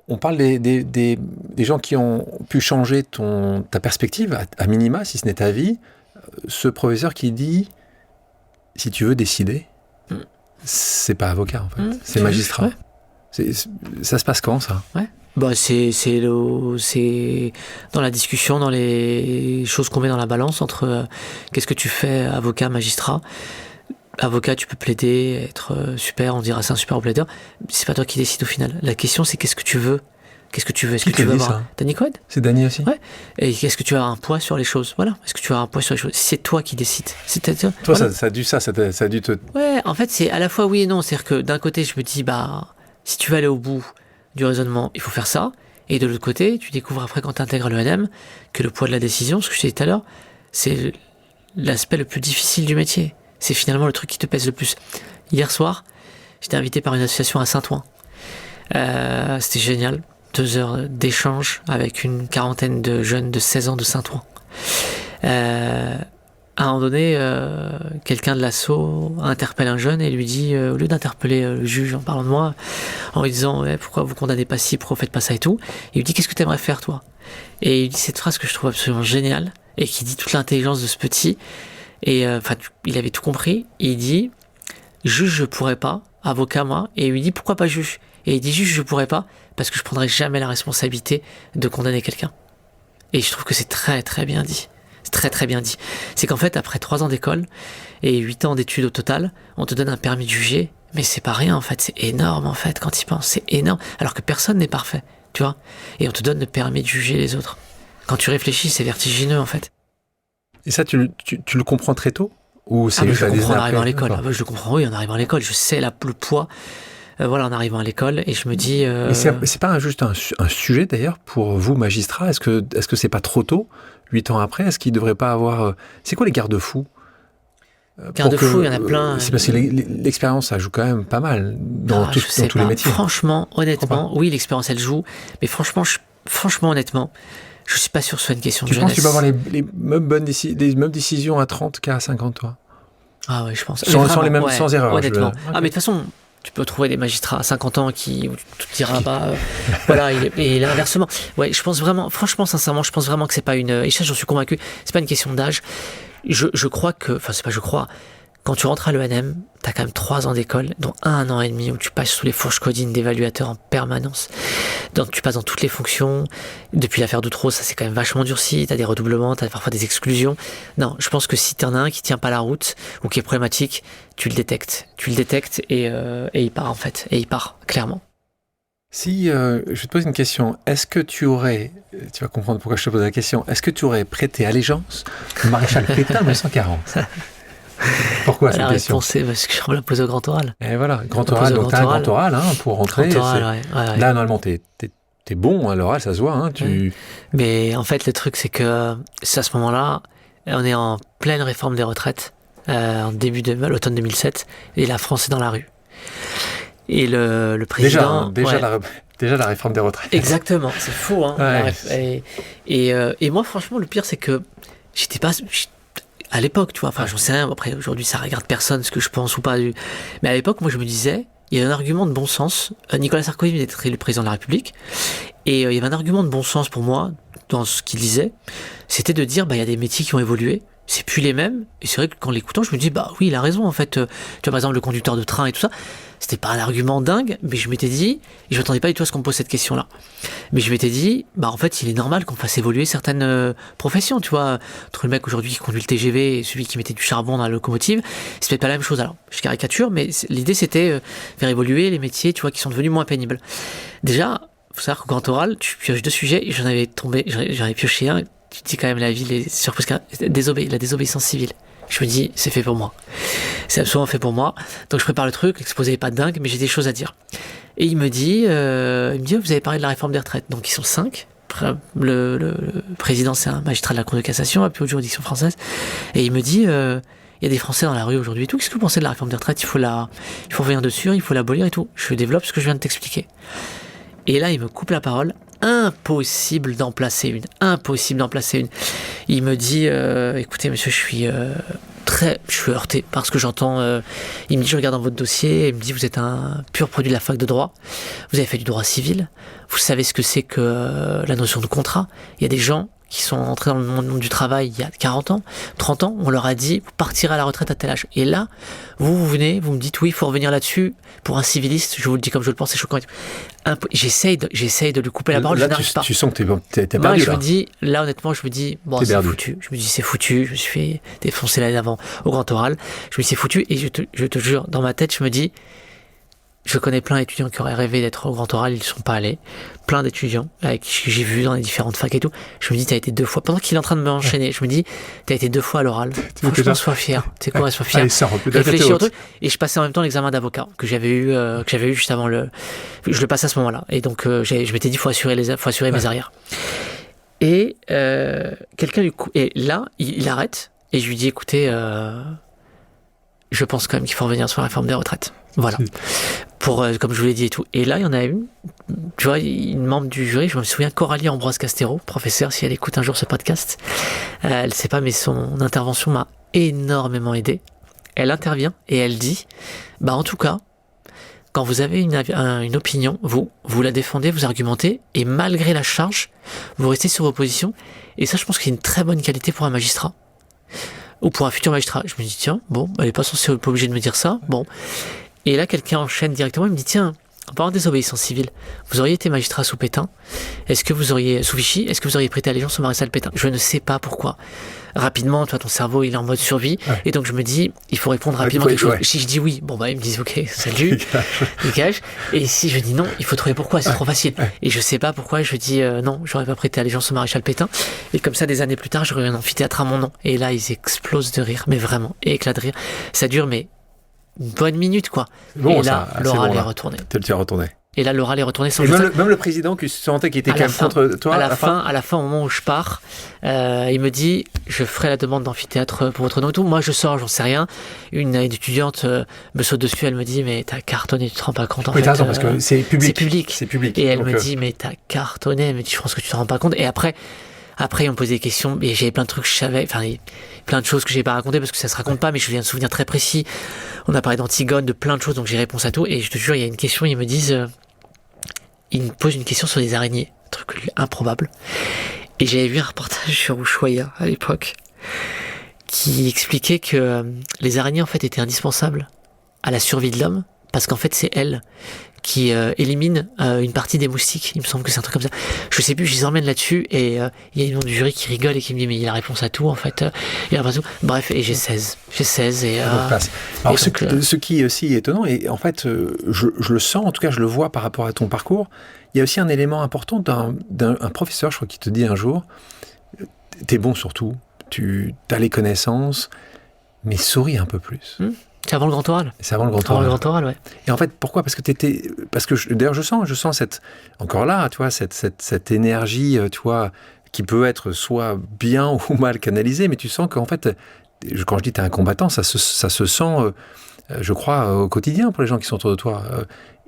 Speaker 2: On parle des gens qui ont pu changer ta perspective, à minima, si ce n'est ta vie. Ce professeur qui dit, si tu veux décider, c'est pas avocat en fait, c'est magistrat. Ouais. Ça se passe quand, ça?
Speaker 1: Ouais. C'est dans la discussion, dans les choses qu'on met dans la balance entre qu'est-ce que tu fais, avocat, magistrat. Avocat, tu peux plaider, être super, on dira c'est un super plaideur. C'est pas toi qui décides au final. La question, c'est qu'est-ce que tu veux? Est-ce que tu veux avoir Danny Cohen?
Speaker 2: C'est Danny aussi.
Speaker 1: Ouais. Et est-ce que tu as un poids sur les choses? Voilà. Est-ce que tu as un poids sur les choses? C'est toi qui décides.
Speaker 2: Toi, voilà. ça a dû te.
Speaker 1: Ouais. En fait, c'est à la fois oui et non. C'est-à-dire que d'un côté, je me dis si tu veux aller au bout du raisonnement, il faut faire ça. Et de l'autre côté, tu découvres après quand tu intègres l'ENM que le poids de la décision, ce que je t'ai dit tout à l'heure, c'est l'aspect le plus difficile du métier. C'est finalement le truc qui te pèse le plus. Hier soir, j'étais invité par une association à Saint-Ouen. C'était génial. 2 heures d'échange avec une quarantaine de jeunes de 16 ans de Saint-Ouen. À un moment donné, quelqu'un de l'asso interpelle un jeune et lui dit, au lieu d'interpeller le juge en parlant de moi, en lui disant pourquoi vous condamnez pas ci, pourquoi vous faites pas ça et tout, il lui dit qu'est-ce que tu aimerais faire toi? Et il dit cette phrase que je trouve absolument géniale et qui dit toute l'intelligence de ce petit. Et il avait tout compris. Et il dit juge je pourrais pas, avocat moi. Et il lui dit pourquoi pas juge? Et il dit juge je pourrais pas parce que je prendrai jamais la responsabilité de condamner quelqu'un. Et je trouve que c'est très très bien dit. C'est très très bien dit. C'est qu'en fait après 3 ans d'école et 8 ans d'études au total, on te donne un permis de juger, mais c'est pas rien en fait, c'est énorme en fait quand tu y penses, c'est énorme, alors que personne n'est parfait, tu vois. Et on te donne le permis de juger les autres. Quand tu réfléchis, c'est vertigineux en fait.
Speaker 2: Et ça, tu le comprends très tôt? Ou c'est
Speaker 1: je le comprends en arrivant à l'école. Je le comprends, oui, en arrivant à l'école. Je sais le poids, en arrivant à l'école, et je me dis...
Speaker 2: Mais c'est pas juste un sujet, d'ailleurs, pour vous, magistrats? Est-ce que c'est pas trop tôt, 8 ans après? Est-ce qu'il devrait pas avoir... C'est quoi les garde-fous?
Speaker 1: Garde-fous, il y en a plein.
Speaker 2: C'est parce que l'expérience, ça joue quand même pas mal dans tous les métiers.
Speaker 1: Franchement, honnêtement, oui, l'expérience, elle joue. Mais franchement, honnêtement... Je suis pas sûr que ce soit une question de jeunesse.
Speaker 2: Tu penses que tu peux avoir les mêmes décisions à 30 qu'à 50, toi?
Speaker 1: Ah ouais, je pense.
Speaker 2: Sans les mêmes, sans erreur.
Speaker 1: Honnêtement. Okay. Ah, mais de toute façon, tu peux trouver des magistrats à 50 ans où tu te diras, voilà, et l'inversement. Ouais, je pense vraiment, franchement, sincèrement, je pense vraiment que c'est pas une, et ça, j'en suis convaincu, c'est pas une question d'âge. Je crois que, quand tu rentres à l'ENM, t'as quand même 3 ans d'école, dont 1 an et demi où tu passes sous les fourches codines d'évaluateurs en permanence. Donc tu passes dans toutes les fonctions. Depuis l'affaire d'Outreau, ça s'est quand même vachement durci. T'as des redoublements, t'as parfois des exclusions. Non, je pense que si t'en as un qui tient pas la route ou qui est problématique, tu le détectes. Et il part en fait. Et il part, clairement.
Speaker 2: Si je vais te poser une question, est-ce que tu vas comprendre pourquoi je te pose la question, est-ce que tu aurais prêté allégeance au maréchal Pétain en 1940? Pourquoi cette question?
Speaker 1: La réponse est parce que je me la pose au grand oral.
Speaker 2: Et voilà, grand oral, donc t'as un grand oral pour rentrer.
Speaker 1: Grand oral, ouais.
Speaker 2: Là, normalement, t'es bon à l'oral, ça se voit.
Speaker 1: Mais en fait, le truc, c'est que c'est à ce moment-là, on est en pleine réforme des retraites, en début de l'automne 2007, et la France est dans la rue. Et le président...
Speaker 2: Déjà la réforme des retraites.
Speaker 1: Exactement, c'est faux. Et moi, franchement, le pire, c'est que j'étais pas... À l'époque, tu vois, j'en sais rien, après aujourd'hui ça regarde personne ce que je pense ou pas, mais à l'époque moi je me disais, il y avait un argument de bon sens, Nicolas Sarkozy venait d'être élu président de la République, et il y avait un argument de bon sens pour moi, dans ce qu'il disait, c'était de dire, il y a des métiers qui ont évolué, c'est plus les mêmes. Et c'est vrai que quand l'écoutant, je me dis, bah oui, il a raison, en fait. Tu vois, par exemple, le conducteur de train et tout ça, c'était pas un argument dingue, mais je m'étais dit, et je m'attendais pas du tout à ce qu'on me pose cette question-là. Mais je m'étais dit, bah en fait, il est normal qu'on fasse évoluer certaines professions, tu vois. Entre le mec aujourd'hui qui conduit le TGV et celui qui mettait du charbon dans la locomotive, c'est peut-être pas la même chose. Alors, je caricature, mais l'idée c'était faire évoluer les métiers, tu vois, qui sont devenus moins pénibles. Déjà, faut savoir qu'au grand oral, tu pioches 2 sujets, et j'en avais pioché un. Tu te dis quand même la vie, les surprises, la désobéissance civile. Je me dis, c'est fait pour moi. C'est absolument fait pour moi. Donc je prépare le truc, l'exposé n'est pas dingue, mais j'ai des choses à dire. Et il me dit, vous avez parlé de la réforme des retraites. Donc ils sont 5. Le président, c'est un magistrat de la Cour de cassation, à plus haute juridiction française. Et il me dit, il y a des Français dans la rue aujourd'hui et tout. Qu'est-ce que vous pensez de la réforme des retraites? Il faut revenir dessus, il faut l'abolir et tout. Je développe ce que je viens de t'expliquer. Et là, il me coupe la parole. Impossible d'en placer une. Il me dit, écoutez monsieur, je suis heurté par ce que j'entends. Il me dit, je regarde dans votre dossier, il me dit, vous êtes un pur produit de la fac de droit, vous avez fait du droit civil, vous savez ce que c'est que la notion de contrat. Il y a des gens qui sont entrés dans le monde du travail il y a 40 ans, 30 ans, on leur a dit, vous partirez à la retraite à tel âge. Et là, vous venez, vous me dites, oui, il faut revenir là-dessus. Pour un civiliste, je vous le dis comme je le pense, c'est choquant. J'essaye de lui couper la parole,
Speaker 2: là,
Speaker 1: je n'arrive pas.
Speaker 2: Tu sens que t'es perdu,
Speaker 1: moi,
Speaker 2: honnêtement,
Speaker 1: je me dis, bon, c'est foutu. Je me dis, c'est foutu. Je me suis fait défoncer l'année d'avant au grand oral. Je me dis, c'est foutu. Et je te jure, dans ma tête, je me dis, je connais plein d'étudiants qui auraient rêvé d'être au grand oral, ils ne sont pas allés. Plein d'étudiants avec qui j'ai vu dans les différentes facs et tout. Je me dis, t'as été 2 fois. Pendant qu'il est en train de m'enchaîner, je me dis, t'as été 2 fois à l'oral. Franchement, sois fier. Tu sais quoi, sois fier. Réfléchis au truc. Et je passais en même temps l'examen d'avocat que j'avais eu juste avant je le passais à ce moment-là. Et donc, je m'étais dit, faut assurer mes arrières. Et quelqu'un lui coupe. Et là, il arrête. Et je lui dis, écoutez, je pense quand même qu'il faut revenir sur la réforme des retraites. Voilà. Comme je vous l'ai dit et tout. Et là, il y en a une, tu vois, une membre du jury, je me souviens, Coralie Ambroise Castero, professeure, si elle écoute un jour ce podcast, elle sait pas, mais son intervention m'a énormément aidé. Elle intervient et elle dit, en tout cas, quand vous avez une opinion, vous la défendez, vous argumentez, et malgré la charge, vous restez sur vos positions. Et ça, je pense que c'est une très bonne qualité pour un magistrat. Ou pour un futur magistrat. Je me dis, tiens, bon, elle est pas obligée de me dire ça, bon. Et là, quelqu'un enchaîne directement, il me dit, tiens, en parlant de désobéissance civile, vous auriez été magistrat sous Pétain, sous Vichy, est-ce que vous auriez prêté allégeance au maréchal Pétain? Je ne sais pas pourquoi. Rapidement, toi, ton cerveau, il est en mode survie, et donc je me dis, il faut répondre rapidement quelque chose. Si je dis oui, ils me disent, ok, salut, dégage. Et si je dis non, il faut trouver pourquoi, c'est trop facile. Et je sais pas pourquoi, je dis, non, j'aurais pas prêté allégeance au maréchal Pétain. Et comme ça, des années plus tard, j'aurais eu un amphithéâtre à mon nom. Et là, ils explosent de rire, mais vraiment, éclat de rire. Ça dure, mais une bonne minute, quoi.
Speaker 2: Bon,
Speaker 1: et là, l'oral est retourné.
Speaker 2: Tu as retourné.
Speaker 1: Et là, l'oral est retourné sans
Speaker 2: même le président qui se sentait qui était quand même contre toi.
Speaker 1: À la fin, au moment où je pars, il me dit, je ferai la demande d'amphithéâtre pour votre nom et tout. Moi, je sors, j'en sais rien. Une étudiante me saute dessus, elle me dit, mais t'as cartonné, tu te rends pas compte, en fait.
Speaker 2: T'as raison, parce que c'est public.
Speaker 1: C'est public. Et elle me dit, mais t'as cartonné, mais je pense que tu te rends pas compte. Et après, ils m'ont posé des questions, et j'avais plein de trucs que je savais, plein de choses que j'ai pas racontées parce que ça se raconte pas, mais je viens de souvenirs très précis. On a parlé d'Antigone, de plein de choses, donc j'ai réponse à tout. Et je te jure, il y a une question, ils me disent, ils me posent une question sur les araignées, un truc improbable. Et j'avais vu un reportage sur Ushuaïa à l'époque qui expliquait que les araignées en fait étaient indispensables à la survie de l'homme parce qu'en fait c'est elles qui élimine une partie des moustiques. Il me semble que c'est un truc comme ça. Je sais plus, je les emmène là-dessus et il y a une membre du jury qui rigole et qui me dit mais il a la réponse à tout en fait. Il a la réponse à tout. Bref, et j'ai 16 et
Speaker 2: alors ce qui est aussi étonnant et en fait je le sens, en tout cas je le vois par rapport à ton parcours, il y a aussi un élément important d'un professeur, je crois, qui te dit un jour, t'es bon surtout, tu as les connaissances, mais souris un peu plus.
Speaker 1: C'est avant le grand oral.
Speaker 2: C'est avant le grand
Speaker 1: oral, ouais.
Speaker 2: Et en fait, pourquoi ? Parce que d'ailleurs, je sens cette, encore là, tu vois, cette énergie, tu vois, qui peut être soit bien ou mal canalisée, mais tu sens qu'en fait, quand je dis t'es un combattant, ça se sent, je crois, au quotidien pour les gens qui sont autour de toi.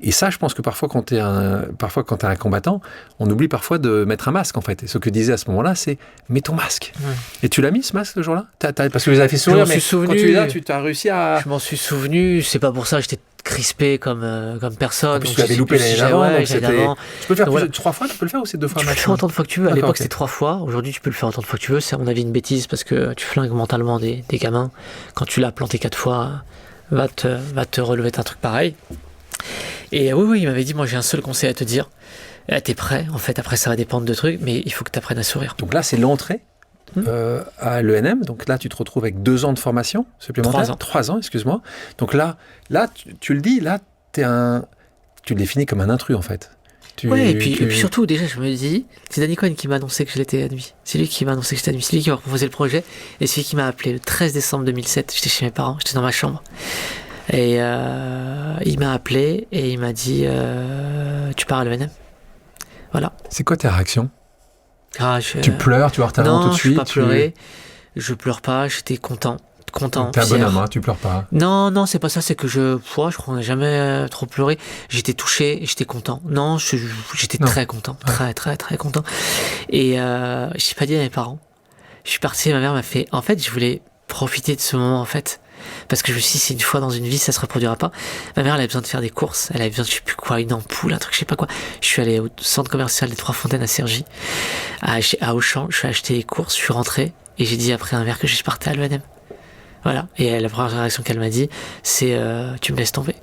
Speaker 2: Et ça, je pense que parfois, quand t'es un combattant, on oublie parfois de mettre un masque, en fait. Et ce que disait à ce moment-là, c'est « mets ton masque ». Et tu l'as mis, ce masque, ce jour-là ? Parce que vous avez fait sourire, mais quand tu es là, tu as réussi à...
Speaker 1: Je m'en suis souvenu, c'est pas pour ça, j'étais crispé comme personne.
Speaker 2: En plus, tu avais loupé l'année d'avant.
Speaker 1: Ouais,
Speaker 2: Donc
Speaker 1: j'avais d'avant.
Speaker 2: Tu peux le faire 3 fois, tu peux le faire ou c'est 2 fois
Speaker 1: Tu peux le faire autant de fois que tu veux. À
Speaker 2: D'accord,
Speaker 1: l'époque,
Speaker 2: ok.
Speaker 1: c'était 3 fois. Aujourd'hui, tu peux le faire autant de fois que tu veux. C'est à mon avis une bêtise parce que tu flingues mentalement des gamins. Quand tu l'as planté 4 fois, va te relever un truc pareil. Et oui, il m'avait dit, moi j'ai un seul conseil à te dire. T'es prêt, en fait, après ça va dépendre de trucs, mais il faut que tu apprennes à sourire.
Speaker 2: Donc là, c'est l'entrée à l'ENM. Donc là, tu te retrouves avec 2 ans de formation supplémentaire. 3 ans, excuse-moi. Donc là tu le dis, là, tu le définis comme un intrus, en fait.
Speaker 1: Oui, et puis surtout, déjà, je me dis, c'est Danny Cohen qui m'a annoncé que je l'étais admis. C'est lui qui m'a annoncé que j'étais admis. C'est lui qui m'a proposé le projet. Et c'est lui qui m'a appelé le 13 décembre 2007. J'étais chez mes parents, j'étais dans ma chambre. Et il m'a appelé et il m'a dit tu pars à l'ENM. Voilà.
Speaker 2: C'est quoi tes réactions? Tu
Speaker 1: pleures,
Speaker 2: pleures, tu vas tout de suite?
Speaker 1: Non, je ne pleuré. Je pleure pas, j'étais content.
Speaker 2: T'es un bonhomme, hein, tu pleures pas.
Speaker 1: Non, c'est pas ça, c'est que je crois qu'on n'a jamais trop pleuré. J'étais touché et j'étais content. Non, j'étais très content, très, très, très content. Et j'ai pas dit à mes parents. Je suis parti, ma mère m'a fait, en fait, je voulais profiter de ce moment, en fait. Parce que je me suis dit, c'est une fois dans une vie, ça se reproduira pas. Ma mère, elle avait besoin de faire des courses. Elle avait besoin de, je sais plus quoi, une ampoule, un truc, je sais pas quoi. Je suis allé au centre commercial des Trois Fontaines à Cergy, à Auchan. Je suis acheté les courses, je suis rentré et j'ai dit après un verre que je partais à l'ENM. Voilà. Et la première réaction qu'elle m'a dit, c'est tu me laisses tomber.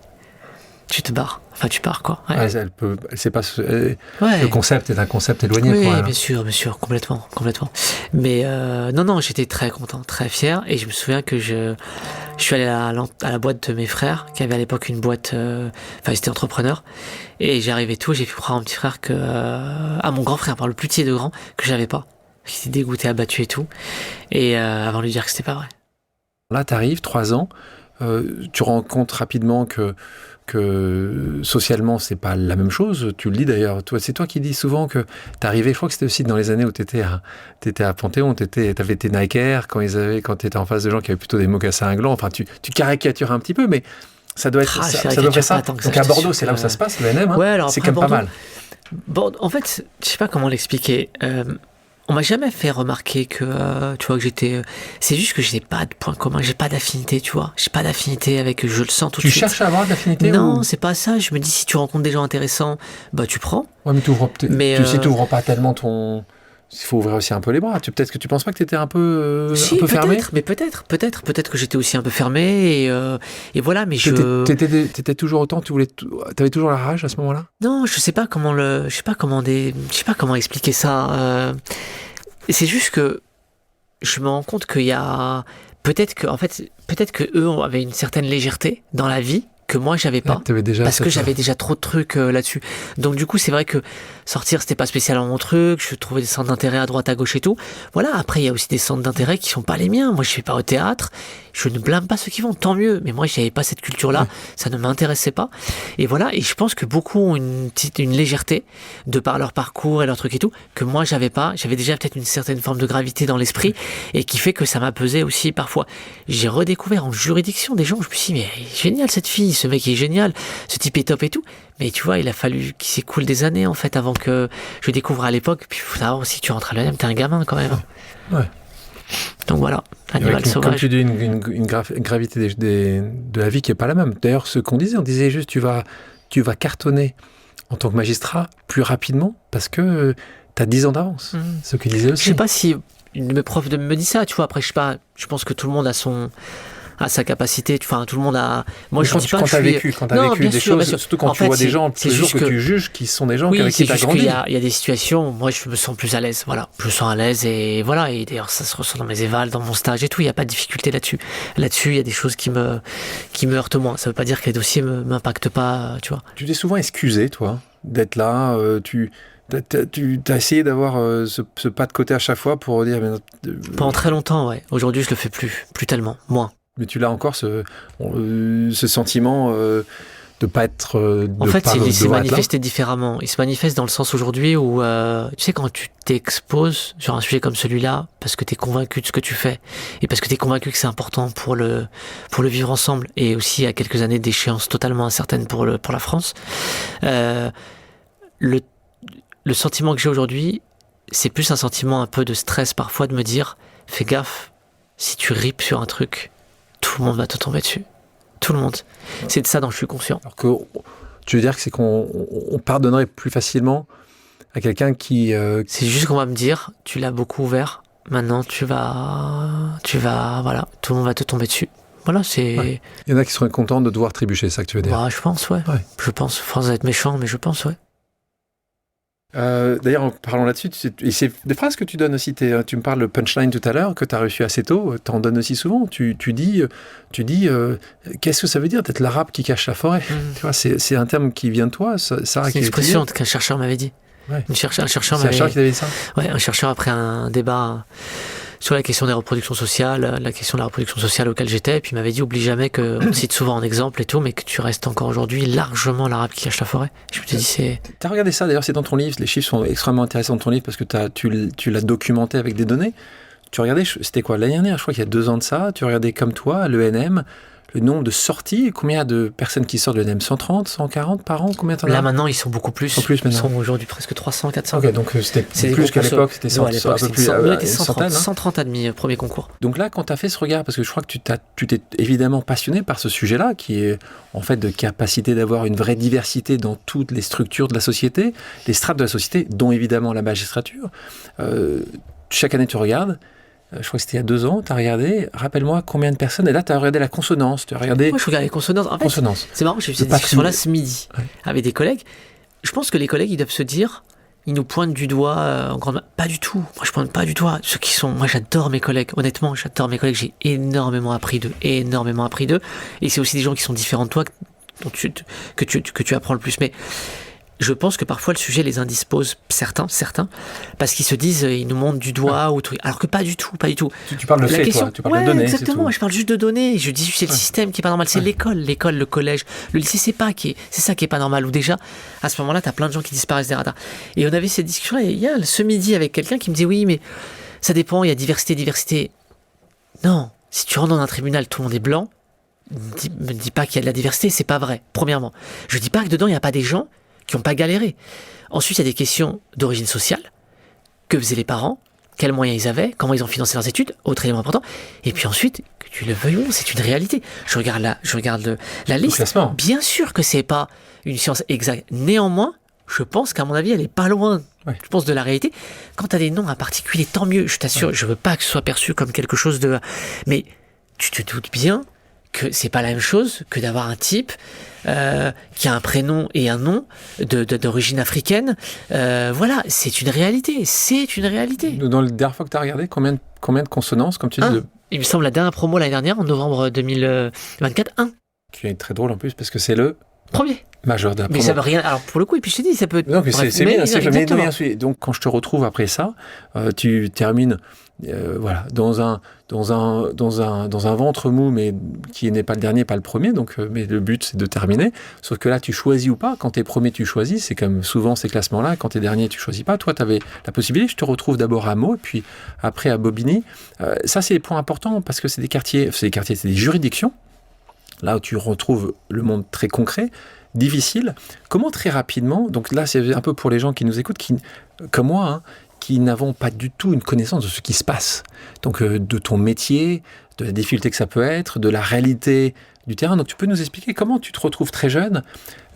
Speaker 1: Tu te barres. Enfin, tu pars, quoi. Ouais.
Speaker 2: Elle sait pas. Le concept est un concept éloigné pour elle.
Speaker 1: Oui, bien sûr, complètement. Mais non, j'étais très content, très fier. Et je me souviens que je suis allé à la boîte de mes frères, qui avait à l'époque une boîte. Enfin, ils étaient entrepreneurs. Et j'arrivais tout. J'ai pu prendre à mon petit frère à mon grand frère, par le plus petit de grand, que j'avais pas. Qui était dégoûté, abattu et tout. Et avant de lui dire que c'était pas vrai.
Speaker 2: Là, t'arrives, 3 ans. Tu rends compte rapidement que socialement, c'est pas la même chose. Tu le dis d'ailleurs. C'est toi qui dis souvent que t'arrivais, je crois que c'était aussi dans les années où t'étais à Panthéon, t'avais tes Nike Air quand t'étais en face de gens qui avaient plutôt des mocassins à glands. Enfin, tu caricatures un petit peu, mais ça doit être ça doit être ça. Donc à Bordeaux, c'est là où ça se passe, le NM.
Speaker 1: Ouais, alors
Speaker 2: c'est quand même pas mal.
Speaker 1: En fait, je sais pas comment l'expliquer. On m'a jamais fait remarquer que, tu vois, que j'étais... c'est juste que j'ai pas de points communs, j'ai pas d'affinité, tu vois. J'ai pas d'affinité avec eux, je le sens tout de suite.
Speaker 2: Tu cherches à avoir de l'affinité?
Speaker 1: Non, c'est pas ça. Je me dis, si tu rencontres des gens intéressants, bah tu prends.
Speaker 2: Ouais, mais t'ouvres pas tellement ton... Il faut ouvrir aussi un peu les bras. Peut-être que tu penses pas que t'étais un peu fermé?
Speaker 1: Mais peut-être que j'étais aussi un peu fermé et voilà, mais
Speaker 2: T'étais toujours autant, t'avais toujours la rage à ce moment-là?
Speaker 1: Non, je sais pas comment expliquer ça. C'est juste que je me rends compte qu'il y a peut-être que eux avaient une certaine légèreté dans la vie que moi j'avais pas, parce que j'avais déjà trop de trucs là-dessus. Donc du coup c'est vrai que sortir c'était pas spécialement mon truc, je trouvais des centres d'intérêt à droite à gauche et tout. Voilà, après il y a aussi des centres d'intérêt qui sont pas les miens. Moi je vais pas au théâtre, je ne blâme pas ceux qui vont, tant mieux, mais moi j'avais pas cette culture-là, ça ne m'intéressait pas. Et voilà, et je pense que beaucoup ont une légèreté de par leur parcours et leur truc et tout, que moi j'avais pas. J'avais déjà peut-être une certaine forme de gravité dans l'esprit et qui fait que ça m'a pesé aussi parfois. J'ai redécouvert en juridiction des gens, je me suis dit mais génial cette fille, ce mec est génial, ce type est top et tout. Mais tu vois, il a fallu qu'il s'écoule des années en fait avant que je découvre à l'époque. Puis il faut savoir aussi, tu rentres à l'ENM, t'es un gamin quand même.
Speaker 2: Ouais.
Speaker 1: Donc voilà, animal sauvage.
Speaker 2: Comme tu dis, une gravité de la vie qui est pas la même. D'ailleurs, ce qu'on disait, on disait juste tu vas cartonner en tant que magistrat plus rapidement parce que t'as 10 ans d'avance. Ce que disait aussi.
Speaker 1: Je sais pas si une de mes profs me dit ça, tu vois. Après, je sais pas. Je pense que tout le monde a sa capacité, enfin tout le monde a. Moi je pense pas que
Speaker 2: quand t'as vécu des choses, surtout quand tu vois des gens tous les jours que tu juges, qui sont des gens avec qui t'as grandi.
Speaker 1: Il y a des situations où moi je me sens plus à l'aise, voilà. Je me sens à l'aise et voilà. Et d'ailleurs ça se ressent dans mes évals, dans mon stage et tout. Il y a pas de difficulté là-dessus. Là-dessus, il y a des choses qui me heurtent moins. Ça veut pas dire que les dossiers m'impactent pas, tu vois.
Speaker 2: Tu t'es souvent excusé, toi, d'être là. Tu as essayé d'avoir ce pas de côté à chaque fois pour dire.
Speaker 1: Pendant très longtemps, ouais. Aujourd'hui, je le fais plus tellement, moins.
Speaker 2: Mais tu l'as encore ce sentiment de pas être.
Speaker 1: En fait, il s'est manifesté différemment. Il se manifeste dans le sens aujourd'hui où, tu sais, quand tu t'exposes sur un sujet comme celui-là, parce que tu es convaincu de ce que tu fais, et parce que tu es convaincu que c'est important pour le vivre ensemble, et aussi à quelques années d'échéance totalement incertaine pour la France, le sentiment que j'ai aujourd'hui, c'est plus un sentiment un peu de stress parfois de me dire, fais gaffe, si tu ripes sur un truc, tout le monde va te tomber dessus. Tout le monde. C'est de ça dont je suis conscient.
Speaker 2: Alors que tu veux dire que c'est qu'on pardonnerait plus facilement à quelqu'un qui...
Speaker 1: C'est juste qu'on va me dire, tu l'as beaucoup ouvert, maintenant tu vas, voilà, tout le monde va te tomber dessus. Voilà, c'est...
Speaker 2: Ouais. Il y en a qui seraient contents de devoir trébucher, c'est ça que tu veux dire?
Speaker 1: Bah, je pense, ouais. Je pense, sans être méchant, mais je pense, ouais.
Speaker 2: D'ailleurs, en parlant là-dessus, et c'est des phrases que tu donnes aussi. Tu me parles de punchline tout à l'heure, que tu as reçu assez tôt, tu en donnes aussi souvent. Tu dis qu'est-ce que ça veut dire d'être l'arabe qui cache la forêt? Tu vois, c'est un terme qui vient de toi, Sarah.
Speaker 1: C'est une expression qu'un chercheur m'avait dit.
Speaker 2: Ouais.
Speaker 1: Un chercheur
Speaker 2: qui t'avait dit ça?
Speaker 1: Ouais, un chercheur après un débat sur la question des reproductions sociales, la question de la reproduction sociale auquel j'étais, et puis il m'avait dit oublie jamais qu'on te cite souvent en exemple et tout, mais que tu restes encore aujourd'hui largement l'arabe qui cache la forêt. Je me suis dit c'est...
Speaker 2: T'as regardé ça d'ailleurs, c'est dans ton livre, les chiffres sont extrêmement intéressants dans ton livre parce que tu l'as documenté avec des données. Tu regardais, c'était quoi l'année dernière, je crois qu'il y a 2 ans de ça, tu regardais comme toi l'ENM, le nombre de sorties, combien de personnes qui sortent de l'ENM, 130, 140 par an, combien t'en as?
Speaker 1: Là maintenant ils sont beaucoup plus, ils sont aujourd'hui presque 300, 400.
Speaker 2: Ok, donc c'était plus qu'à l'époque, c'était 100,
Speaker 1: à peu plus,
Speaker 2: 130,
Speaker 1: 130 admis premier concours.
Speaker 2: Donc là, quand tu as fait ce regard, parce que je crois que tu t'es évidemment passionné par ce sujet-là, qui est en fait de capacité d'avoir une vraie diversité dans toutes les structures de la société, les strates de la société, dont évidemment la magistrature. Chaque année, tu regardes. Je crois que c'était il y a 2 ans, tu as regardé, rappelle-moi combien de personnes, et là tu as regardé la consonance, tu as regardé...
Speaker 1: Moi je regardais les consonances. En fait, c'est marrant, j'ai eu cette discussion-là ce midi avec des collègues. Je pense que les collègues, ils doivent se dire, ils nous pointent du doigt en grande... Pas du tout, moi je pointe pas du doigt. Ceux qui sont... Moi j'adore mes collègues, honnêtement, j'adore mes collègues, j'ai énormément appris d'eux. Et c'est aussi des gens qui sont différents de toi, que tu apprends le plus. Mais je pense que parfois le sujet les indispose, certains, parce qu'ils se disent, ils nous montrent du doigt ou truc, alors que pas du tout.
Speaker 2: Tu parles de fait, toi, tu parles de données.
Speaker 1: Exactement, moi je parle juste de données, je dis c'est le système qui est pas normal, c'est l'école, le collège, le lycée, c'est ça qui est pas normal, ou déjà, à ce moment-là, t'as plein de gens qui disparaissent des radars. Et on avait cette discussion-là, il y a ce midi avec quelqu'un qui me dit, oui, mais ça dépend, il y a diversité. Non, si tu rentres dans un tribunal, tout le monde est blanc, me dis pas qu'il y a de la diversité, c'est pas vrai, premièrement. Je dis pas que dedans, il n'y a pas des gens qui n'ont pas galéré. Ensuite, il y a des questions d'origine sociale. Que faisaient les parents? Quels moyens ils avaient? Comment ils ont financé leurs études? Autre élément important. Et puis ensuite, que tu le veuilles ou non, c'est une réalité. Je regarde la liste. Bien sûr que c'est pas une science exacte. Néanmoins, je pense qu'à mon avis, elle est pas loin. Ouais. Je pense de la réalité. Quand tu as des noms à particulier, tant mieux. Je t'assure, je veux pas que ce soit perçu comme quelque chose de... Mais tu te doutes bien que c'est pas la même chose que d'avoir un type qui a un prénom et un nom d'origine africaine. Voilà, c'est une réalité.
Speaker 2: Dans le dernier fois que tu as regardé, combien de consonances, comme tu dis
Speaker 1: Il me semble la dernière promo l'année dernière, en novembre 2024, 1.
Speaker 2: Qui est très drôle en plus, parce que c'est le...
Speaker 1: premier.
Speaker 2: Majeur de la promo.
Speaker 1: Mais ça veut rien... Alors pour le coup, et puis je te dis, ça peut...
Speaker 2: Non, mais c'est bien, bien sûr. Donc quand je te retrouve après ça, tu termines... voilà, dans un ventre mou, mais qui n'est pas le dernier, pas le premier. Donc, mais le but c'est de terminer. Sauf que là, tu choisis ou pas. Quand t'es premier, tu choisis. C'est comme souvent ces classements-là. Quand t'es dernier, tu choisis pas. Toi, t'avais la possibilité. Je te retrouve d'abord à Meaux, et puis après à Bobigny. Ça, c'est des points importants parce que c'est des quartiers, c'est des juridictions. Là où tu retrouves le monde très concret, difficile. Comment très rapidement, donc là, c'est un peu pour les gens qui nous écoutent, comme moi, qui n'avons pas du tout une connaissance de ce qui se passe. Donc, de ton métier, de la difficulté que ça peut être, de la réalité du terrain. Donc, tu peux nous expliquer comment tu te retrouves très jeune,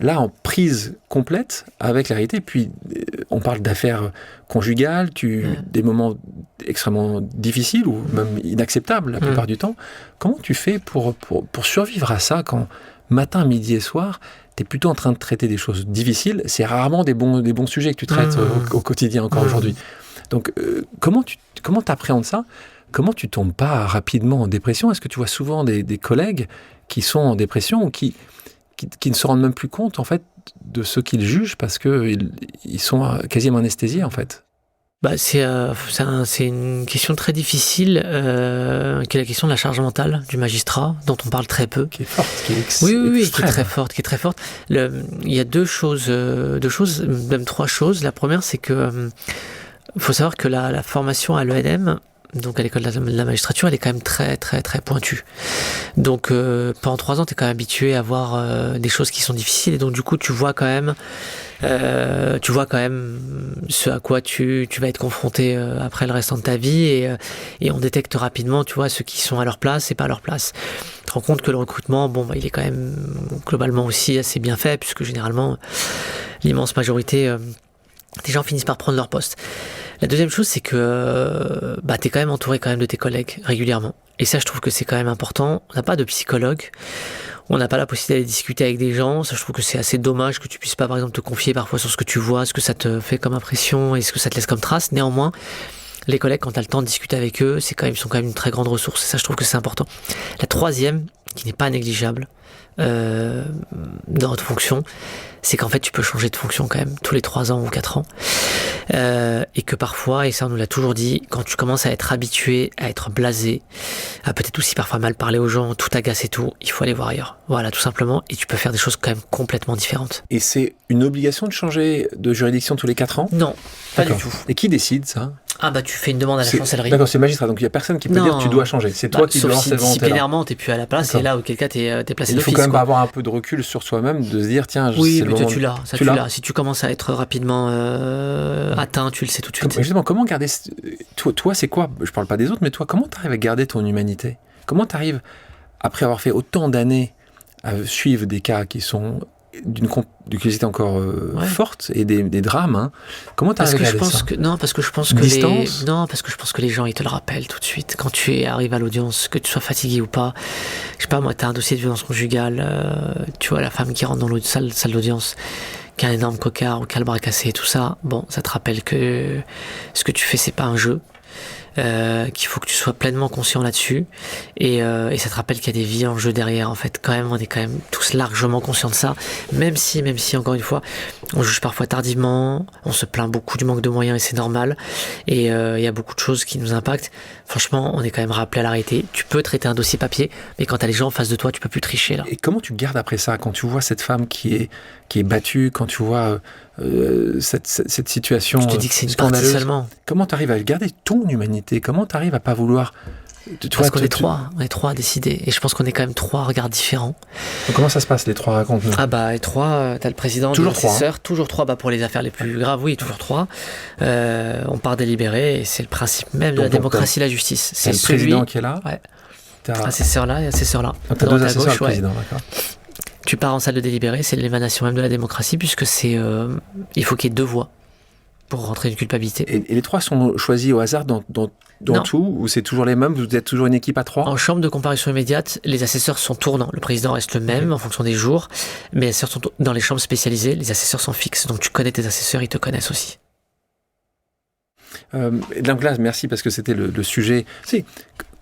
Speaker 2: là, en prise complète avec la réalité. Puis, on parle d'affaires conjugales, des moments extrêmement difficiles ou même inacceptables la plupart du temps. Comment tu fais pour survivre à ça quand, matin, midi et soir, tu es plutôt en train de traiter des choses difficiles? C'est rarement des bons sujets que tu traites au quotidien encore aujourd'hui. Donc, comment tu appréhendes ça? Comment tu tombes pas rapidement en dépression? Est-ce que tu vois souvent des collègues qui sont en dépression ou qui ne se rendent même plus compte, en fait, de ce qu'ils jugent parce qu'ils sont quasiment anesthésiés, en fait?
Speaker 1: C'est une question très difficile, qui est la question de la charge mentale du magistrat, dont on parle très peu.
Speaker 2: Qui est forte, qui
Speaker 1: est très forte. Il y a deux choses, même 3 choses. La première, c'est que faut savoir que la formation à l'ENM, donc à l'école de la magistrature, elle est quand même très très très pointue. Donc pendant 3 ans, tu es quand même habitué à voir des choses qui sont difficiles, et donc du coup, tu vois quand même ce à quoi tu vas être confronté après le restant de ta vie, et on détecte rapidement, tu vois, ceux qui sont à leur place et pas à leur place. te rends compte que le recrutement, il est quand même globalement aussi assez bien fait, puisque généralement, l'immense majorité des gens finissent par prendre leur poste. La deuxième chose, c'est que t'es quand même entouré quand même de tes collègues régulièrement. Et ça, je trouve que c'est quand même important. On n'a pas de psychologue, on n'a pas la possibilité d'aller discuter avec des gens. Ça, je trouve que c'est assez dommage que tu puisses pas, par exemple, te confier parfois sur ce que tu vois, ce que ça te fait comme impression et ce que ça te laisse comme trace. Néanmoins, les collègues, quand tu as le temps de discuter avec eux, ils sont quand même une très grande ressource. Et ça, je trouve que c'est important. La troisième, qui n'est pas négligeable dans notre fonction, c'est qu'en fait, tu peux changer de fonction quand même tous les 3 ans ou 4 ans. Et que parfois, et ça on nous l'a toujours dit, quand tu commences à être habitué, à être blasé, à peut-être aussi parfois mal parler aux gens, tout agace et tout, il faut aller voir ailleurs. Voilà, tout simplement. Et tu peux faire des choses quand même complètement différentes.
Speaker 2: Et c'est une obligation de changer de juridiction tous les 4 ans ?
Speaker 1: Non, pas du tout.
Speaker 2: Et qui décide ça ?
Speaker 1: Tu fais une demande à la chancellerie.
Speaker 2: D'accord, c'est le magistrat, donc il n'y a personne qui peut dire tu dois changer. C'est toi qui dois lancer le volontaire.
Speaker 1: Disciplinairement, t'es plus à la place, et là, auquel cas, t'es placé d'office.
Speaker 2: Il faut quand même avoir un peu de recul sur soi-même, de se dire tiens,
Speaker 1: oui,
Speaker 2: c'est
Speaker 1: mais
Speaker 2: le moment.
Speaker 1: Tu l'as. Si tu commences à être rapidement atteint, tu le sais tout de suite.
Speaker 2: Justement, comment garder... Toi, c'est quoi ? Je parle pas des autres, mais toi, comment t'arrives à garder ton humanité ? Comment t'arrives, après avoir fait autant d'années, à suivre des cas qui sont d'une complexité encore forte et des drames, hein. Comment t'arrives à garder ça ?
Speaker 1: Parce que je pense que les gens ils te le rappellent tout de suite quand tu arrives à l'audience, que tu sois fatigué ou pas. Je sais pas moi, t'as un dossier de violence conjugale, tu vois la femme qui rentre dans l'autre salle d'audience, qui a un énorme cocard ou qui a le bras cassé et tout ça. Bon, ça te rappelle que ce que tu fais c'est pas un jeu. Qu'il faut que tu sois pleinement conscient là-dessus et ça te rappelle qu'il y a des vies en jeu derrière en fait. Quand même, on est quand même tous largement conscients de ça, même si encore une fois on juge parfois tardivement, on se plaint beaucoup du manque de moyens et c'est normal, et il y a beaucoup de choses qui nous impactent. Franchement, on est quand même rappelé à la réalité. Tu peux traiter un dossier papier, mais quand t'as les gens en face de toi, tu peux plus tricher là.
Speaker 2: Et comment tu gardes après ça, quand tu vois cette femme qui est battue, quand tu vois cette situation
Speaker 1: scandaleuse? Je te dis que c'est une partie seulement.
Speaker 2: Comment tu arrives à garder ton humanité? Comment tu arrives à pas vouloir...
Speaker 1: Parce qu'on est trois à décider. Et je pense qu'on est quand même 3 regards différents.
Speaker 2: Donc comment ça se passe, les 3? Raconte-nous.
Speaker 1: Les 3, t'as le président,
Speaker 2: toujours
Speaker 1: ses sœurs, toujours 3. Pour les affaires les plus graves, oui, toujours 3. On part délibérer, et c'est le principe même de la démocratie et la justice.
Speaker 2: C'est le président qui est là.
Speaker 1: Ouais. Assesseur-là et assesseur-là.
Speaker 2: Donc t'as 2 assesseurs, le président, d'accord.
Speaker 1: Tu pars en salle de délibéré, c'est l'émanation même de la démocratie, puisque il faut qu'il y ait 2 voix pour rentrer une culpabilité.
Speaker 2: Et les 3 sont choisis au hasard dans tout, ou c'est toujours les mêmes? Vous êtes toujours une équipe à 3?
Speaker 1: En chambre de comparution immédiate, les assesseurs sont tournants. Le président reste le même en fonction des jours, mais les assesseurs sont dans les chambres spécialisées, les assesseurs sont fixes. Donc tu connais tes assesseurs, ils te connaissent aussi.
Speaker 2: Donc là, merci, parce que c'était le sujet.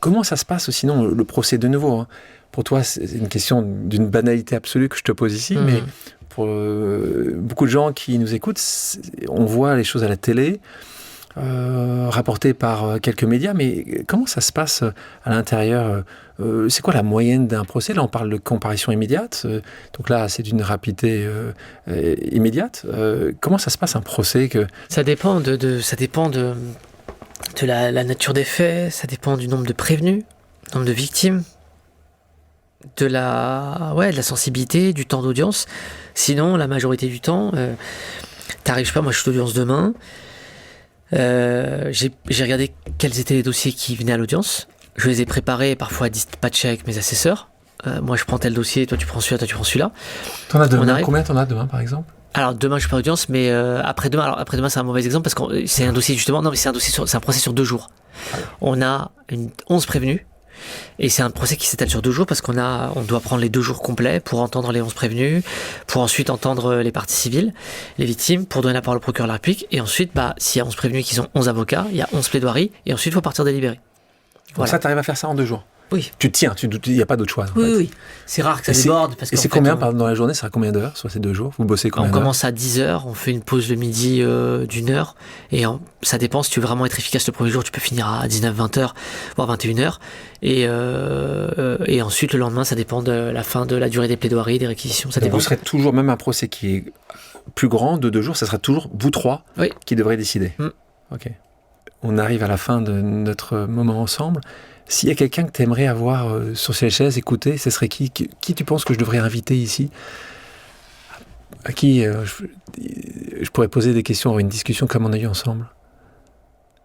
Speaker 2: Comment ça se passe sinon le procès de nouveau, hein? Pour toi, c'est une question d'une banalité absolue que je te pose ici, mais pour beaucoup de gens qui nous écoutent, on voit les choses à la télé, rapportées par quelques médias, mais comment ça se passe à l'intérieur? C'est quoi la moyenne d'un procès? Là, on parle de comparution immédiate, donc là, c'est d'une rapidité immédiate. Comment ça se passe un procès
Speaker 1: Ça dépend de la nature des faits, ça dépend du nombre de prévenus, du nombre de victimes, de la sensibilité, du temps d'audience. Sinon, la majorité du temps, t'arrives, je sais pas, moi je suis d'audience demain, j'ai regardé quels étaient les dossiers qui venaient à l'audience, je les ai préparés, parfois dispatchés avec mes assesseurs. Moi je prends tel dossier, toi tu prends celui-là.
Speaker 2: T'en as demain, combien t'en as demain par exemple?
Speaker 1: Alors demain je suis pas à l'audience, mais après-demain c'est un mauvais exemple parce que c'est un dossier justement, non mais c'est un procès sur 2 jours. On a 11 prévenus. Et c'est un procès qui s'étale sur 2 jours parce qu'on doit prendre les 2 jours complets pour entendre les 11 prévenus, pour ensuite entendre les parties civiles, les victimes, pour donner la parole au procureur de la République. Et ensuite, s'il y a 11 prévenus qui sont 11 avocats, il y a 11 plaidoiries. Et ensuite, il faut partir délibérer.
Speaker 2: Voilà. Ça, tu arrives à faire ça en 2 jours? Oui. Tu tiens, il n'y a pas d'autre choix.
Speaker 1: Oui. C'est rare que ça déborde.
Speaker 2: Et c'est combien dans la journée? Ça sera combien d'heures sur ces 2 jours? Vous bossez combien d'heures?
Speaker 1: On commence à 10h, on fait une pause le midi d'1 heure. Et ça dépend, si tu veux vraiment être efficace le premier jour, tu peux finir à 19-20h, voire 21h. Et ensuite, le lendemain, ça dépend de la fin de la durée des plaidoiries, des réquisitions. Ça dépend.
Speaker 2: Vous serez toujours, même un procès qui est plus grand, de 2 jours, ça sera toujours vous 3 qui devrez décider. Ok. On arrive à la fin de notre moment ensemble. S'il y a quelqu'un que tu aimerais avoir sur ces chaises, écouter, ce serait qui tu penses que je devrais inviter ici? À qui je pourrais poser des questions, avoir une discussion comme on a eu ensemble?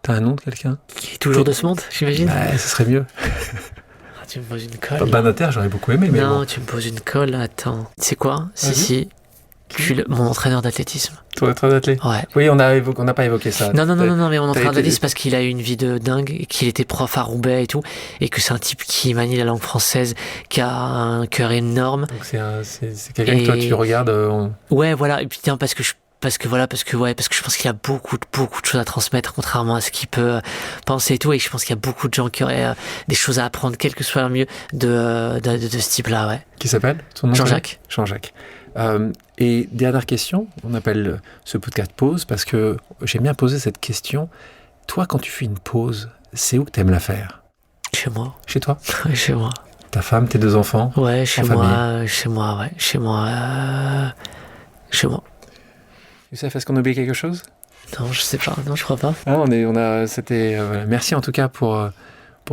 Speaker 2: T'as un nom de quelqu'un?
Speaker 1: Qui est toujours de ce monde, j'imagine?
Speaker 2: Ce serait mieux.
Speaker 1: tu me poses une colle.
Speaker 2: Pas notaire, j'aurais beaucoup aimé, mais
Speaker 1: non,
Speaker 2: bon.
Speaker 1: tu me poses une colle, attends. C'est quoi?
Speaker 2: Vas-y.
Speaker 1: Si. Mon entraîneur d'athlétisme.
Speaker 2: Toi, d'athlète.
Speaker 1: Ouais.
Speaker 2: Oui, on n'a pas évoqué ça.
Speaker 1: Non, mais mon entraîneur
Speaker 2: été-
Speaker 1: d'athlétisme, parce qu'il a eu une vie de dingue, et qu'il était prof à Roubaix et tout, et que c'est un type qui manie la langue française, qui a un cœur énorme.
Speaker 2: Donc c'est quelqu'un que toi tu regardes.
Speaker 1: Ouais, voilà. Et puis tiens, parce que je pense qu'il a beaucoup de choses à transmettre, contrairement à ce qu'il peut penser et tout. Et je pense qu'il y a beaucoup de gens qui auraient des choses à apprendre, quel que soit le milieu de ce type-là, ouais.
Speaker 2: Qui s'appelle? Son nom,
Speaker 1: Jean-Jacques.
Speaker 2: Jean-Jacques. Et dernière question, on appelle ce podcast pause parce que j'aime bien poser cette question. Toi, quand tu fais une pause, c'est où que tu aimes la faire?
Speaker 1: Chez moi.
Speaker 2: Chez toi?
Speaker 1: Ouais, chez moi.
Speaker 2: Ta femme, tes 2 enfants?
Speaker 1: Ouais, chez
Speaker 2: En
Speaker 1: moi,
Speaker 2: famille.
Speaker 1: chez moi, ouais. Chez moi.
Speaker 2: Youssef, est-ce qu'on a oublié quelque chose?
Speaker 1: Non, je sais pas. Non, je crois pas.
Speaker 2: Ah, c'était, voilà. Merci en tout cas pour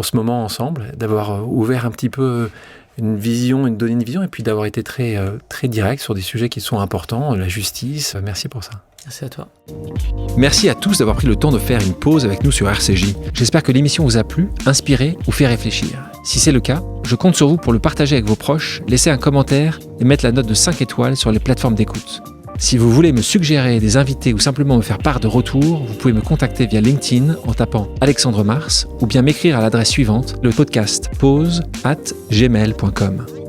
Speaker 2: ce moment ensemble, d'avoir ouvert un petit peu donné une vision et puis d'avoir été très, très direct sur des sujets qui sont importants, la justice. Merci pour ça.
Speaker 1: Merci à toi.
Speaker 2: Merci à tous d'avoir pris le temps de faire une pause avec nous sur RCJ. J'espère que l'émission vous a plu, inspiré ou fait réfléchir. Si c'est le cas, je compte sur vous pour le partager avec vos proches, laisser un commentaire et mettre la note de 5 étoiles sur les plateformes d'écoute. Si vous voulez me suggérer des invités ou simplement me faire part de retours, vous pouvez me contacter via LinkedIn en tapant Alexandre Mars ou bien m'écrire à l'adresse suivante, le podcast pause@gmail.com.